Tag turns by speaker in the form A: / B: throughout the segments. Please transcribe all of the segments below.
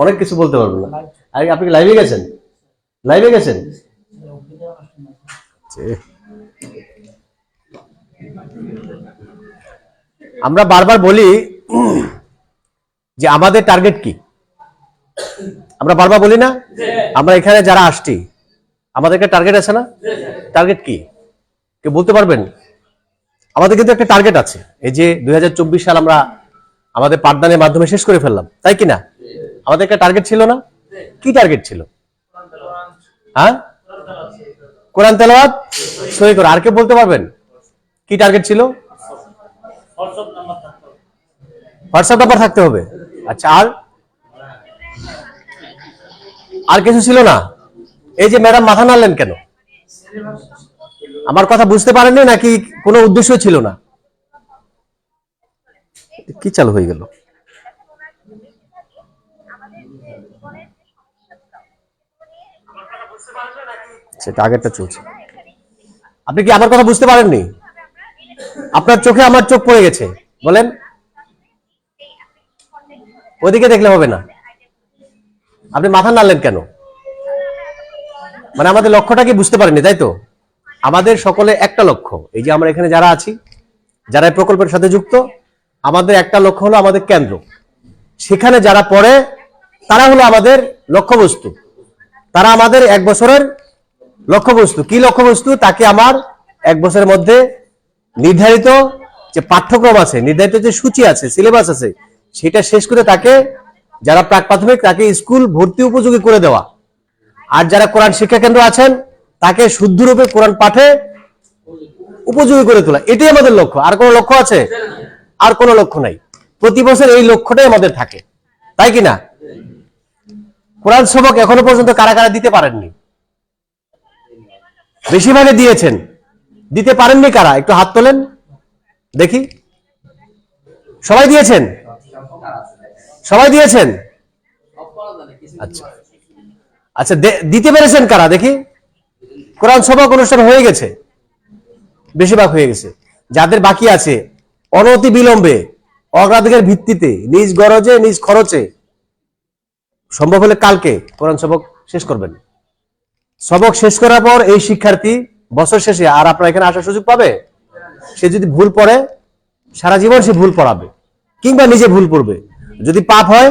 A: অনেক কিছু বলতে পারবেন না। আরে আপনি লাইভে গেছেন? লাইভে গেছেন? আমরা বারবার বলি যে আমাদের টার্গেট কি, আমরা বারবার বলি না? আমরা এখানে যারা আসছি আমাদের একটা টার্গেট আছে না? টার্গেট কি কেউ বলতে পারবেন? আমাদের কিন্তু একটা টার্গেট আছে। এই যে 2024 সাল আমরা আমাদের পাঠদানের মাধ্যমে শেষ করে ফেললাম, তাই কি না? আমাদের একটা টার্গেট ছিল না? কি টার্গেট ছিল? হ্যাঁ, কোরআন তেলাওয়াত সহি করে। আর কে বলতে পারবেন কি টার্গেট ছিল? হোয়াটসঅ্যাপ নাম্বার থাকতে হবে। আচ্ছা, আর কিছু ছিল না? এই যে ম্যাডাম মাথা নাড়লেন কেন? আমার কথা বুঝতে পারেননি নাকি কোনো উদ্দেশ্য ছিল না? কি চালু হয়ে গেল? সেটা আগেরটা চলছে। আপনি কি আমার কথা বুঝতে পারেননি? আপনার চোখে আমার চোখ পড়ে গেছে, বলেন। ওদিকে দেখলে হবে না, আপনি মাথা নাড়লেন কেন? মানে আমাদের লক্ষ্যটা কি বুঝতে পারেননি, তাই তো? আমাদের সকলে একটা লক্ষ্য, এই যে আমরা এখানে যারা আছি, যারা এই প্রকল্পের সাথে যুক্ত, আমাদের একটা লক্ষ্য হলো আমাদের কেন্দ্র। সেখানে যারা পড়ে তারা হলো আমাদের লক্ষ্যবস্তু, তারা আমাদের এক বছরের লক্ষ্যবস্তু। কি লক্ষ্যবস্তু? তাকে আমার এক বছরের মধ্যে নির্ধারিত যে পাঠ্যক্রম আছে, নির্ধারিত যে সূচি আছে, সিলেবাস আছে, সেটা শেষ করে তাকে, যারা প্রাক প্রাথমিক, তাকে স্কুল ভর্তি উপযোগী করে দেওয়া। আর যারা কোরআন শিক্ষা কেন্দ্র আছেন তাকে শুদ্ধরূপে কোরআন পাঠে উপযোগী করে তোলা। এটাই আমাদের লক্ষ্য। আর কোনো লক্ষ্য আছে? আর কোনো লক্ষ্য নাই। প্রতি বছর এই লক্ষ্যটাই আমাদের থাকে, তাই কি না? কোরআন সবক এখনো পর্যন্ত কারা কারা দিতে পারেননি? বেশিরভাগে দিয়েছেন। দিতে পারেননি কারা? একটু হাত তোলেন দেখি। সবাই দিয়েছেন? সবাই দিয়েছেন? আচ্ছা আচ্ছা, দিতে পেরেছেন কারা দেখি? কোরআন সবক অনুষ্ঠান হয়ে গেছে, বেশিরভাগ হয়ে গেছে। যাদের বাকি আছে, অনতি বিলম্বে অগ্রাধিকার ভিত্তিতে নিজ গরজে নিজ খরচে সম্ভব হলে কালকে কোরআন সবক শেষ করবেন। সবক শেষ করার পর এই শিক্ষার্থী বছর শেষে আর আপনার এখানে আসার সুযোগ পাবে? সে যদি ভুল পড়ে, সারা জীবন সে ভুল পড়াবে, কিংবা নিজে ভুল পড়বে। যদি পাপ হয়,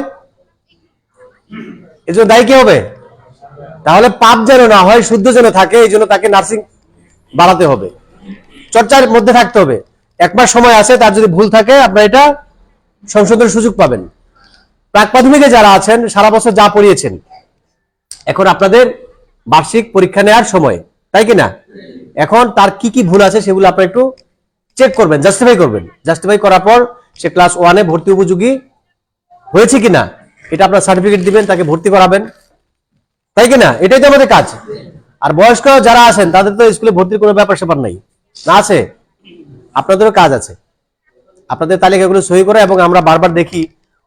A: এজন্য দায়ী কে হবে? তাহলে পাপ যেন না হয়, শুদ্ধ যেন থাকে, এই জন্য তাকে নার্সিং বাড়াতে হবে, চর্চার মধ্যে থাকতে হবে। একবার সময় আছে, তার যদি ভুল থাকে আপনার এটা সংশোধনের সুযোগ পাবেন। প্রাক প্রাথমিকে যারা আছেন সারা বছর যা পড়িয়েছেন, এখন আপনাদের বার্ষিক পরীক্ষা নেওয়ার সময়, তাই কিনা? এখন তার কি কি ভুল আছে সেগুলো আপনারা একটু চেক করবেন, জাস্টিফাই করবেন। জাস্টিফাই করার পর সে ক্লাস 1-এ ভর্তি উপযোগী হয়েছে কিনা এটা আপনার সার্টিফিকেট দিবেন, তাকে ভর্তি করাবেন, তাই কিনা? এটাই তো আমাদের কাজ। আর বয়স্ক যারা আছেন তাদের তো স্কুলে ভর্তির কোনো ব্যাপার স্যাপার নাই, না আছে? আপনাদেরও কাজ আছে, আপনাদের তালিকাগুলো সহি করে। এবং আমরা বারবার দেখি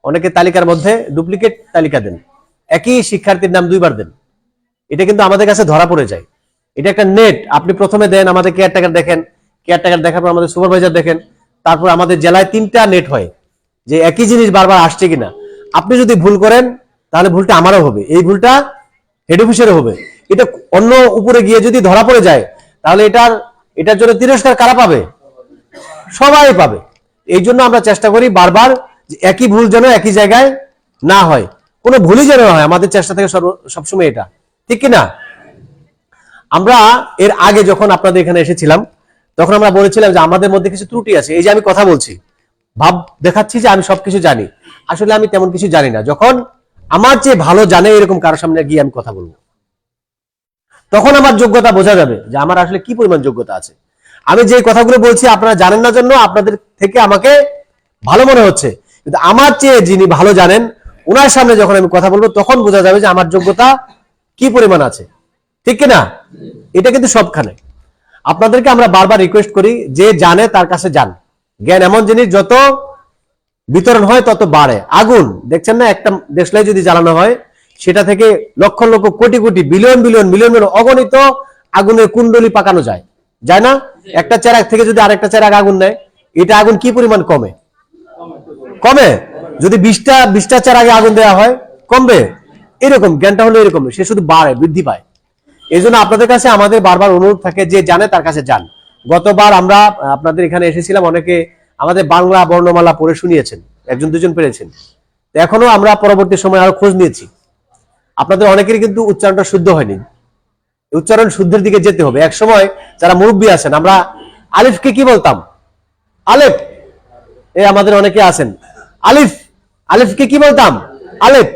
A: অনেকে তালিকার মধ্যে ডুপ্লিকেট তালিকা দেন, একই শিক্ষার্থীর নাম দুইবার দেন। এটা কিন্তু আমাদের কাছে ধরা পড়ে যায়। এটা একটা নেট। আপনি প্রথমে দেন আমাদের কেয়ারটেকার দেখেন, কেয়ারটেকার দেখার পর আমাদের সুপারভাইজার দেখেন, তারপর আমাদের জেলায় 3টা নেট হয় যে একই জিনিস বারবার আসছে কিনা। আপনি যদি ভুল করেন তাহলে ভুলটা আমারও হবে, এই ভুলটা হেড অফিসেরও হবে। এটা অন্য উপরে গিয়ে যদি ধরা পড়ে যায় তাহলে এটার জন্য তিরস্কার কারা পাবে? সবাই পাবে। এই জন্য আমরা চেষ্টা করি বারবার যে একই ভুল যেন একই জায়গায় না হয়, কোনো ভুলই যেন হয়। আমাদের চেষ্টা থেকে সবসময় এটা, ঠিক কিনা? আমরা এর আগে যখন আপনাদের এখানে এসেছিলাম তখন আমরা বলেছিলাম যে আমাদের মধ্যে কিছু ত্রুটি আছে। এই যে আমি কথা বলছি, ভাব দেখাচ্ছি যে আমি সবকিছু জানি, আসলে আমি তেমন কিছু জানি না। যখন আমার চেয়ে ভালো জানে এরকম কারোর সামনে গিয়ে আমি কথা বলবো, তখন আমার যোগ্যতা বোঝা যাবে যে আমার আসলে কি পরিমাণ যোগ্যতা আছে। আমি যে কথাগুলো বলছি আপনারা জানেন না জন্য আপনাদের থেকে আমাকে ভালো মনে হচ্ছে, কিন্তু আমার চেয়ে যিনি ভালো জানেন ওনার সামনে যখন আমি কথা বলবো তখন বোঝা যাবে যে আমার যোগ্যতা কি পরিমাণ আছে, ঠিক কিনা? এটা কিন্তু সবখানে আপনাদেরকে আমরা বারবার রিকোয়েস্ট করি, যে জানে তার কাছে যান। জ্ঞান এমন জিনিস, যত বিতরণ হয় তত বাড়ে। আগুন দেখছেন না, একটা দেশলাই যদি জ্বালানো হয় সেটা থেকে lakh lakh crore crore billion billion million million অগণিত আগুনের কুণ্ডলি পাকানো যায়, যায় না? একটা চেরাগ থেকে যদি আরেকটা চেরাগ আগুন দেয়, এটা আগুন কি পরিমাণ কমে? কমে। যদি 20টা চেরাগে আগুন দেওয়া হয় কমবে। এরকম জ্ঞানটা হলো এরকম, সে শুধু বাড়ে, বৃদ্ধি পায়। এই জন্য আপনাদের কাছে আমাদের বারবার অনুরোধ থাকে, যে জানে তার কাছে যান। গতবার আমরা আপনাদের এখানে এসেছিলাম, অনেকে আমাদের বাংলা বর্ণমালা পড়ে শুনিয়েছেন, একজন দুজন পেরেছেন। এখনো আমরা পরবর্তী সময় আরো খোঁজ নিয়েছি। আপনাদের অনেকেরই কিন্তু উচ্চারণটা শুদ্ধ হয়নি, উচ্চারণ শুদ্ধের দিকে যেতে হবে। এক সময় যারা মুরব্বী আছেন, আমরা আলিফকে কি বলতাম? আলেফ। এই আমাদের অনেকে আছেন আলিফ, আলিফকে কি বলতাম? আলেফ।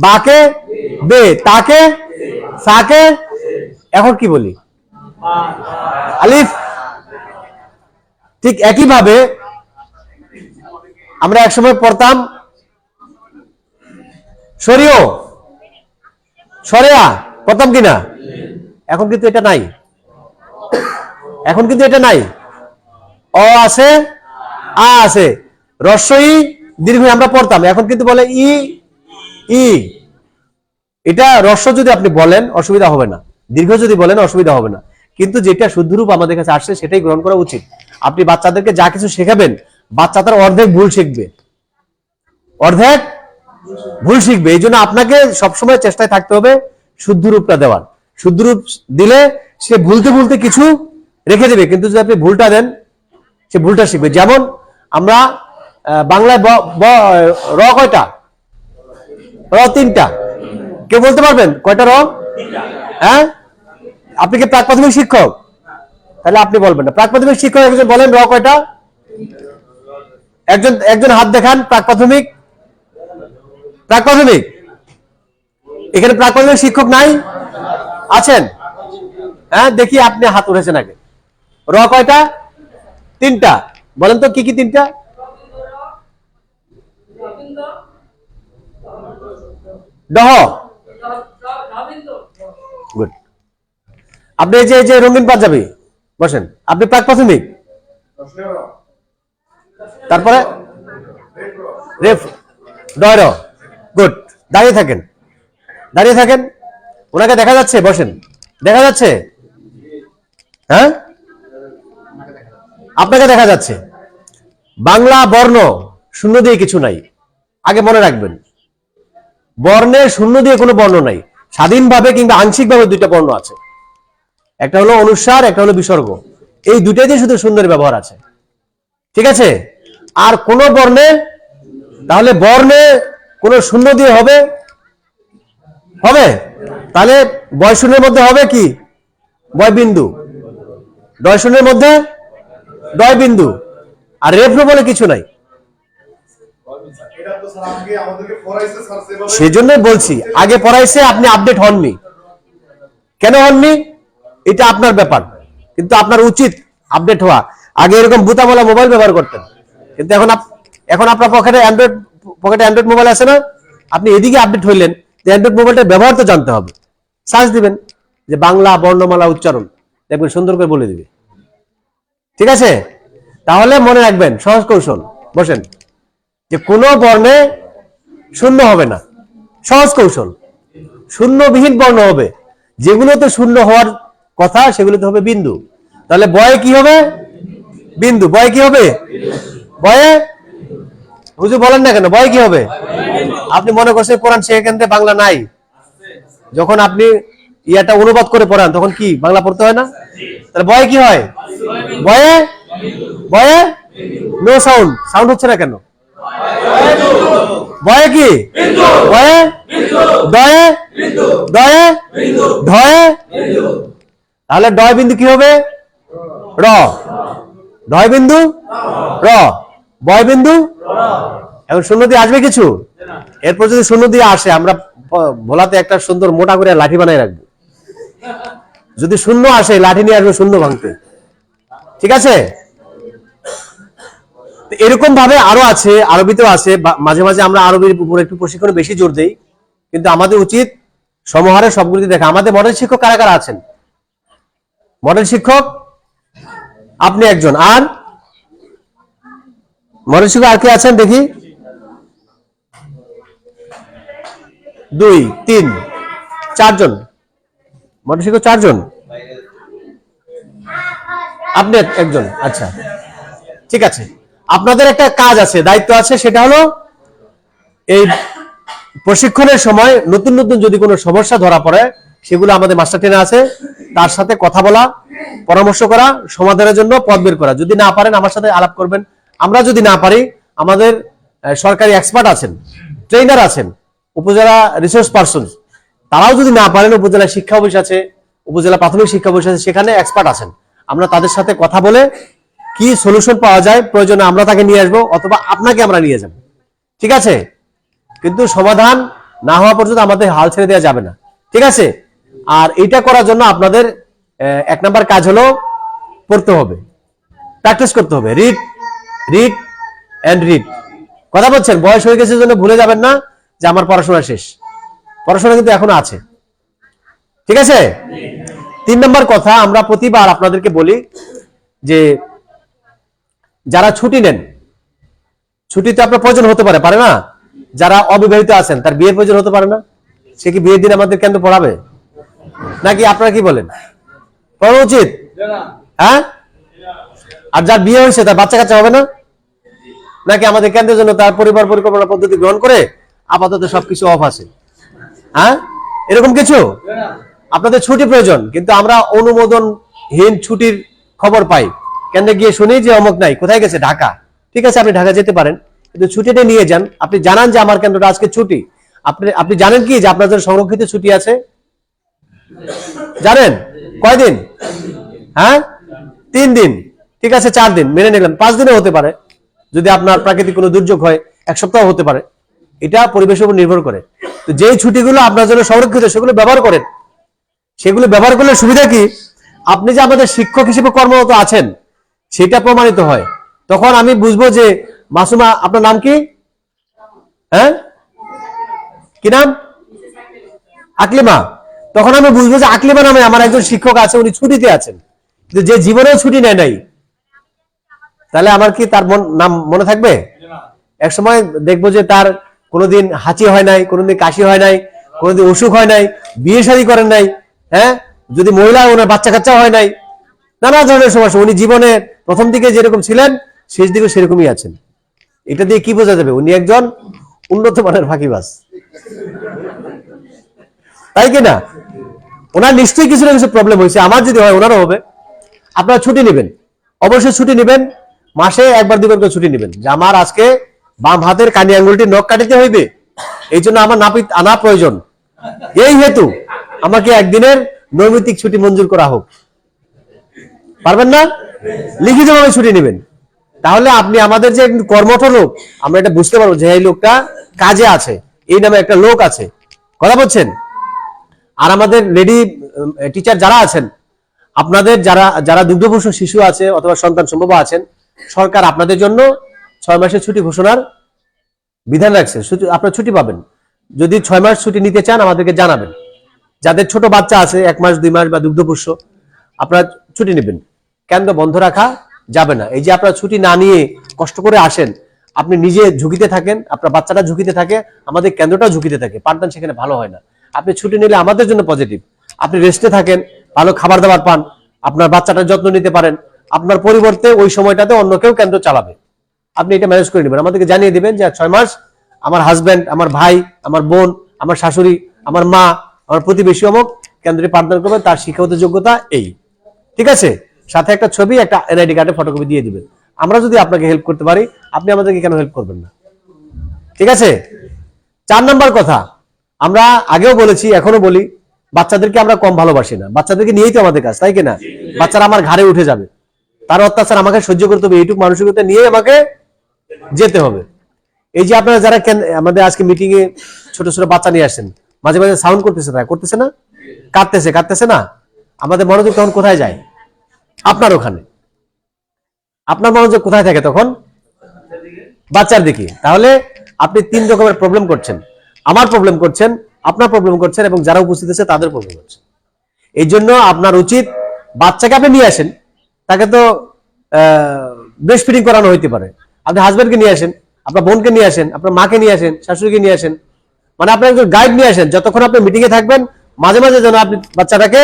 A: বাকে বে, তাকে সাকে এখন কি বলি? আলিফ। ঠিক একইভাবে আমরা একসময় পড়তাম সরিও, সরেয়া পড়তাম কিনা? এখন কিন্তু এটা নাই, এখন কিন্তু এটা নাই। অ আছে, আ আছে, রস্বই দীর্ঘ আমরা পড়তাম, এখন কিন্তু বলে ই ই। এটা রস্ব যদি আপনি বলেন অসুবিধা হবে না, দীর্ঘ যদি বলেন অসুবিধা হবে না, কিন্তু যেটা শুদ্ধ রূপ আমাদের কাছে আসছে সেটাই গ্রহণ করা উচিত। আপনি বাচ্চাদেরকে যা কিছু শেখাবেন, বাচ্চা তার অর্ধেক ভুল শিখবে, অর্ধেক ভুল শিখবে। এই জন্য আপনাকে সবসময় চেষ্টায় থাকতে হবে শুদ্ধ রূপটা দেওয়ার। শুদ্ধ রূপ দিলে সে ভুলতে ভুলতে কিছু রেখে দেবে, কিন্তু যদি আপনি ভুলটা দেন সে ভুলটা শিখবে। যেমন আমরা বাংলায় র কয়টা? র 3টা। কেউ বলতে পারবেন কয়টা র? হ্যাঁ, আপনি কি প্রাক প্রাথমিক শিক্ষক? তাহলে আপনি বলবেন না। প্রাক প্রাথমিক শিক্ষক একজন বলেন র কয়টা? একজন একজন হাত দেখান। প্রাক প্রাথমিক, প্রাক প্রাথমিক, এখানে প্রাক প্রাথমিক শিক্ষক নাই? আছেন? হ্যাঁ, দেখি আপনি হাত উঠেছেন আগে। র কয়টা? 3টা। বলেন তো কি কি 3টা? ডহ। গুড। আপনি এই যে রঙিন পাঞ্জাবি বসেন, আপনি প্রাক প্রাথমিক, তারপরে রেফ ডয় র। গুড। দাঁড়িয়ে থাকেন, দাঁড়িয়ে থাকেন, ওনাকে দেখা যাচ্ছে? বসেন, দেখা যাচ্ছে? হ্যাঁ, আপনাকে দেখা যাচ্ছে। বাংলা বর্ণ শূন্য দিয়ে কিছু নাই, আগে মনে রাখবেন। বর্ণের শূন্য দিয়ে কোনো বর্ণ নাই। স্বাধীনভাবে কিংবা আংশিকভাবে দুইটা বর্ণ আছে, একটা হলো অনুস্বার, একটা হলো বিসর্গ। এই দুইটাই দিয়ে শুধু শূন্যের ব্যবহার আছে, ঠিক আছে? আর কোন বর্ণে, তাহলে বর্ণে কোন শূন্য দিয়ে হবে? হবে? তাহলে বয় শূন্যের মধ্যে হবে কি? বয় বিন্দু। ডয় শূন্যের মধ্যে ডয় বিন্দু। আর রেফ বলে কিছু নাই। সেজন্যই বলছি, আগে পড়াইছে, আপনি আপডেট হননি। কেন হননি এটা আপনার ব্যাপার, কিন্তু আপনার উচিত আপডেট হওয়া। আগে এরকম বুতামলা মোবাইল ব্যবহার করতেন, কিন্তু এখন আপনার পকেটে অ্যান্ড্রয়েড মোবাইল আছে না? আপনি এদিকে আপডেট হইলেন, যে অ্যান্ড্রয়েড মোবাইলটার ব্যবহার তো জানতে হবে। সার্চ দিবেন যে বাংলা বর্ণমালা উচ্চারণ, দেখবেন সুন্দর করে বলে দিবে, ঠিক আছে? তাহলে মনে রাখবেন সহজ কৌশল, বসেন, যে কোনো বর্ণে শূন্য হবে না। সহজ কৌশল, শূন্যবিহীন বর্ণ হবে। যেগুলোতে শূন্য হওয়ার কথা সেগুলোতে হবে বিন্দু। তাহলে বয়ে কি হবে? বিন্দু। বয়ে কি হবে? বয়ে, হুজুর বলেন না কেন, বয়ে কি হবে? আপনি মনে করছেন কোরআন সেখানে বাংলা নাই? যখন আপনি ইয়াটা অনুবাদ করে পড়ান তখন কি বাংলা পড়তে হয় না? তাহলে বয়ে কি হয়? বয়ে, বয়ে নো সাউন্ড। সাউন্ড হচ্ছে না কেন? বয়ে কি? বয়ে, দয়ে, দয়ে, ধয়ে। তাহলে ডয় বিন্দু কি হবে? র। ডয় বিন্দু র, বয় বিন্দু। এখন শূন্য দিয়ে আসবে কিছু? এরপর যদি শূন্য দিয়ে আসে, আমরা ভোলাতে একটা সুন্দর মোটা করে লাঠি বানাই রাখবো। যদি শূন্য আসে, লাঠি নিয়ে আসবে শূন্য ভাঙতে, ঠিক আছে? এরকম ভাবে আরো আছে, আরবিতেও আছে। মাঝে মাঝে আমরা আরবির উপর একটু প্রশিক্ষণে বেশি জোর দেই, কিন্তু আমাদের উচিত সমহারে সবগুলি দেখা। আমাদের মডেল শিক্ষক কারা কারা আছেন? মডেল শিক্ষক আপনি একজন, আর মডেল শিক্ষক আর কে আছেন দেখি? 2 3 4 জন মডেল শিক্ষক, 4 জন। আপনি একজন, আচ্ছা ঠিক আছে। আপনাদের একটা কাজ আছে, দায়িত্ব আছে, সেটা হলো এই প্রশিক্ষণের সময় নতুন নতুন যদি কোনো সমস্যা ধরা পড়ে, সেগুলো আমাদের মাস্টার ট্রেনার আছে, তার সাথে কথা বলা, পরামর্শ করা, সমাধানের জন্য পথ বের করা। যদি না পারেন আমার সাথে আলাপ করবেন। আমরা যদি না পারি, আমাদের সরকারি এক্সপার্ট আছেন, ট্রেনার আছেন, উপজেলা রিসোর্স পারসন, তারাও যদি না পারেন, উপজেলা শিক্ষা অফিস আছে, উপজেলা প্রাথমিক শিক্ষা অফিস আছে, সেখানে এক্সপার্ট আছেন। আমরা তাদের সাথে কথা বলে কি সলিউশন পাওয়া যায়, প্রয়োজনে আমরা তাকে নিয়ে আসবো অথবা আপনাকে আমরা নিয়ে যাব। ঠিক আছে? কিন্তু সমাধান না হওয়া পর্যন্ত আমাদের হাল ছেড়ে দেওয়া যাবে না। ঠিক আছে? আর এটা করার জন্য আপনাদের 1 নাম্বার কাজ হলো পড়তে হবে, প্র্যাকটিস করতে হবে। Read read and read. কথা বলছেন? বয়স হয়ে গেছে জন্য ভুলে যাবেন না যে আমার পড়াশোনা শেষ। পড়াশোনা কিন্তু এখনো আছে। ঠিক আছে? 3 নম্বর কথা, আমরা প্রতিবার আপনাদেরকে বলি যে যারা ছুটি নেন, ছুটিতে আপনার প্রয়োজন হতে পারে, পারে না? যারা অবিবাহিত আছেন, তার বিয়ের প্রয়োজন হতে পারে না? সে কি বিয়ের দিন আমাদের কেন্দ্র পড়াবে? নাকি আপনারা কি বলেন? পড়ানো উচিত? হ্যাঁ? আর যার বিয়ে হয়েছে তার বাচ্চা কাচ্চা হবে না? নাকি আমাদের কেন্দ্রের জন্য তার পরিবার পরিকল্পনা পদ্ধতি গ্রহণ করে আপাতত সবকিছু অফ আছে? হ্যাঁ, এরকম কিছু? আপনাদের ছুটি প্রয়োজন, কিন্তু আমরা অনুমোদনহীন ছুটির খবর পাই। কেন্দ্রে গিয়ে শুনি যে অমুক নাই, কোথায় গেছে? ঢাকা। ঠিক আছে, আপনি ঢাকা যেতে পারেন, কিন্তু ছুটিটা নিয়ে যান। আপনি জানান যে আমার কেন্দ্রটা আজকে ছুটি। আপনি জানেন কি যে আপনাদের সংরক্ষিত ছুটি আছে? জানেন? কয়দিন? হ্যাঁ, 3 দিন। ঠিক আছে, 4 দিন মেনে নিলাম, 5 দিনও হতে পারে। যদি আপনার প্রাকৃতিক কোনো দুর্যোগ হয় 1 সপ্তাহ হতে পারে। এটা পরিবেশের উপর নির্ভর করে। তো যেই ছুটিগুলো আপনার জন্য সংরক্ষিত, সেগুলো ব্যবহার করেন। সেগুলো ব্যবহার করলে সুবিধা কি? আপনি যে আমাদের শিক্ষক হিসেবে কর্মরত আছেন সেটা প্রমাণিত হয়। তখন আমি বুঝবো যে মাসুমা, আপনার নাম কি? হ্যাঁ, কি নাম? আকলিমা। তখন আমি বুঝবো যে আকলিমা নামে আমার একজন শিক্ষক আছে, উনি ছুটিতে আছেন, কিন্তু যে জীবনেও ছুটি নেয় নাই। তাহলে আমার কি তার নাম মনে থাকবে? এক সময় দেখবো যে তার কোনোদিন হাঁচি হয় নাই, কোনোদিন কাশি হয় নাই, কোনোদিন অসুখ হয় নাই, বিয়ে শাদী করেন নাই। হ্যাঁ, যদি মহিলা, ওনার বাচ্চা কাচ্চা হয় নাই, নানা ধরনের সমস্যা। উনি জীবনে প্রথম দিকে যেরকম ছিলেন, শেষ দিকে সেরকমই আছেন। এটা দিয়ে কি বোঝা যাবে? উনি একজন উন্নত মানের ফাঁকিবাজ, তাই কিনা? ওনার নিশ্চয়ই কিছু না কিছু প্রবলেম হয়েছে। আমার যদি হয়, ওনারও হবে। আপনারা ছুটি নেবেন, অবশ্যই ছুটি নেবেন। মাসে 1-2বার করে ছুটি নেবেন, যে আমার আজকে বাম হাতের কানি আঙ্গুলটি নখ কাটিতে হইবে, এই জন্য আমার নাপিত আনা প্রয়োজন। এই হেতু আমাকে একদিনের নৈমিত্তিক ছুটি মঞ্জুর করা হোক। পারবেন না? লিখিতভাবে ছুটি নেবেন। তাহলে আপনি আমাদের যে কর্মঠ লোক, আমরা এটা বুঝতে পারবো যে এই লোকটা কাজে আছে, এই নামে একটা লোক আছে। কথা বলছেন? আর আমাদের লেডি টিচার যারা আছেন, আপনাদের যারা যারা দুগ্ধপোষ্য শিশু আছে অথবা সন্তান সম্ভব আছেন, সরকার আপনাদের জন্য 6 মাসের ছুটি ঘোষণার বিধান রাখছে। আপনারা ছুটি পাবেন। যদি 6 মাস ছুটি নিতে চান, আমাদেরকে জানাবেন। যাদের ছোট বাচ্চা আছে, 1 মাস 2 মাস বা দুগ্ধপোষ্য, আপনারা ছুটি নেবেন। কেন্দ্র বন্ধ রাখা যাবে না। এই যে আপনারা ছুটি না নিয়ে কষ্ট করে আসেন, আপনি নিজে ঝুঁকিতে থাকেন, আপনার বাচ্চাটা ঝুঁকিতে থাকে, আমাদের কেন্দ্রটাও ঝুঁকিতে থাকে, পাঠদান সেখানে ভালো হয় না। আপনি ছুটি নিলে আমাদের জন্য পজিটিভ। আপনি রেস্টে থাকেন, ভালো খাবার দাবার পান, আপনার বাচ্চাটার যত্ন নিতে পারেন। আপনার পরিবর্তে ওই সময়টাতে অন্য কেউ কেন্দ্র চালাবে। আপনি এটা ম্যানেজ করে নেবেন, আমাদেরকে জানিয়ে দিবেন যে 6 মাস আমার হাজব্যান্ড, আমার ভাই, আমার বোন, আমার শাশুড়ি, আমার মা, আমার প্রতিবেশী অমুক কেন্দ্রে পাঠদান করবে, তার শিক্ষাগত যোগ্যতা এই। ঠিক আছে? সাথে একটা ছবি, একটা এনআইডি কার্ডের ফটোকপি দিয়ে দিবেন। আমরা যদি আপনাকে হেল্প করতে পারি, আপনি আমাদেরকে কেন হেল্প করবেন না? ঠিক আছে? 4 নম্বর কথা, আমরা আগেও বলেছি, এখনো বলি, বাচ্চাদেরকে আমরা কম ভালোবাসি না। বাচ্চাদেরকে নিয়েই তো আমাদের কাজ, তাই কিনা? বাচ্চারা আমার ঘাড়ে উঠে যাবে, তার অত্যাচার আমাকে সহ্য করতে হবে, এইটুকু মানসিকতা নিয়ে আমাকে যেতে হবে। এই যে আপনারা যারা আমাদের আজকে মিটিং এ ছোট ছোট বাচ্চা নিয়ে আসছেন, মাঝে মাঝে সাউন্ড করতেছে, তাই করতেছে না? কাঁদতেছে না? আমাদের মনোযোগ তখন কোথায় যায়? আপনার ওখানে। আপনার মনোযোগ কোথায় থাকে তখন? বাচ্চার দিকে। তাহলে আপনি 3 রকমের প্রবলেম করছেন। আমার প্রবলেম করছেন, আপনার প্রবলেম করছেন, এবং যারা উপস্থিত আছে তাদের প্রবলেম করছেন। এই জন্য আপনার উচিত, বাচ্চাকে আপনি নিয়ে আসেন, তাকে তো ব্রেস্ট ফিডিং করানো হইতে পারে। আপনি হাজবেন্ডকে নিয়ে আসেন, আপনার বোনকে নিয়ে আসেন, আপনার মাকে নিয়ে আসেন, শাশুড়িকে নিয়ে আসেন, মানে আপনার একজন গাইড নিয়ে আসেন। যতক্ষণ আপনি মিটিং এ থাকবেন, মাঝে মাঝে যেন আপনি বাচ্চাটাকে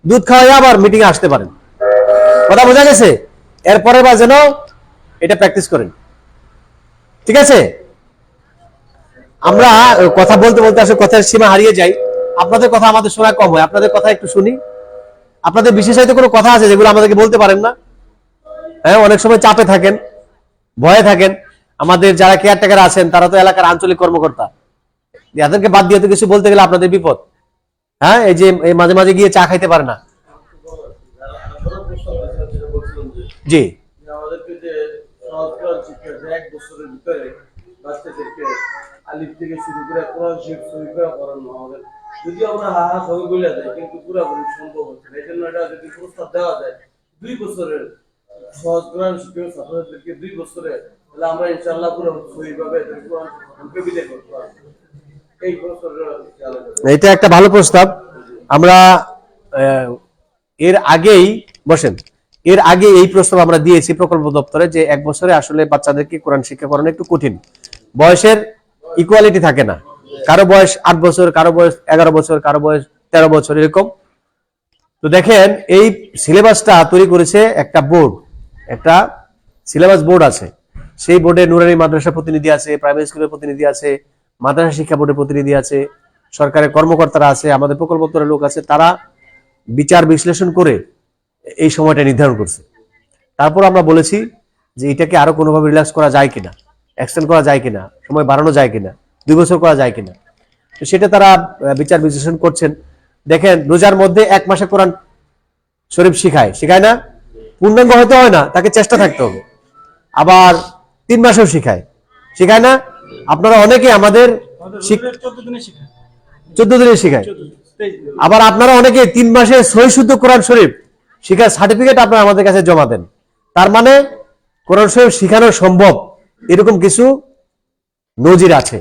A: দুধ খাওয়াই আবার মিটিং এ আসতে পারেন। কথা বোঝা গেছে? এরপরে বা যেন এটা প্র্যাকটিস করেন। ঠিক আছে? আমরা কথা বলতে বলতে আসলে কথার সীমা হারিয়ে যাই। আপনাদের কথা আমাদের শোনা কম হয়, আপনাদের কথা একটু শুনি। আপনাদের বিশেষায়িত কোনো কথা আছে যেগুলো আমাদেরকে বলতে পারেন না? হ্যাঁ, অনেক সময় চাপে থাকেন, ভয়ে থাকেন। আমাদের যারা কেয়ারটেকার আছেন তারা তো এলাকার আঞ্চলিক কর্মকর্তা, এদেরকে বাদ দিয়ে তো কিছু বলতে গেলে আপনাদের বিপদ। হ্যাঁ, এই যে মাঝে মাঝে গিয়ে চা খাইতে পারে না। জি,
B: আমাদেরকে যে শিক্ষা 1 বছরের ভিতরে বাচ্চাদেরকে আলিফ থেকে শুরু করে কোরআন শরীফ সহি করা করানো আমাদের, যদি আমরা হা হা সহি বলে যাই কিন্তু পুরোপুরি সম্ভব হচ্ছে না। এই জন্য এটা যদি প্রস্তাব দেওয়া যায় 2 বছরের সহজ কোরআন শিক্ষা ছাত্রদেরকে 2 বছরে, তাহলে আমরা ইনশাআল্লাহ পুরো সহি ভাবে কোরআন শিক্ষা বিদায় করতে পারবো। এই বছরের
A: এটা একটা ভালো প্রস্তাব। আমরা এর আগেই বসেন, এর আগে এই প্রস্তাব আমরা দিয়েছি প্রকল্প দপ্তরে যে 1 বছরে আসলে বাচ্চাদেরকে কোরআন শিক্ষা করানো একটু কঠিন। বয়সের ইকুয়ালিটি থাকে না, কারো বয়স 8 বছর, কারো বয়স 11 বছর, কারো বয়স 13 বছর, এরকম। তো দেখেন এই সিলেবাসটা তৈরি করেছে একটা বোর্ড, একটা সিলেবাস বোর্ড আছে। সেই বোর্ডে নুরানি মাদ্রাসা প্রতিনিধি আছে, প্রাইমারি স্কুলের প্রতিনিধি আছে, মাদ্রাসা শিক্ষা বোর্ডের প্রতিনিধি আছে, সরকারের কর্মকর্তারা আছে, আমাদের প্রকল্প দপ্তরের লোক আছে। তারা বিচার বিশ্লেষণ করে এই সময়টা নির্ধারণ করছে। তারপর আমরা বলেছি যে এটাকে আরো কোনোভাবে রিল্যাক্স করা যায় কিনা, এক্সটেন্ড করা যায় কিনা, সময় বাড়ানো যায় কিনা, 2 বছর করা যায় কিনা। তো সেটা তারা বিচার বিশ্লেষণ করছেন। দেখেন রোজার মধ্যে 1 মাসে কোরআন শরীফ শিখায় না, পূর্ণাঙ্গ হয়তো হয় না, তাকে চেষ্টা থাকতে হবে। আবার 3 মাসেও শিখায় না। আপনারা অনেকে আমাদের 14 দিনে শিখায়। আবার আপনারা অনেকে 3 মাসে সহি শুদ্ধ কোরআন শরীফ শিখার সার্টিফিকেট আপনারা আমাদের কাছে জমা দেন। তার মানে কোরআন শরীফ শিখানো সম্ভব, এরকম কিছু নজির আছে।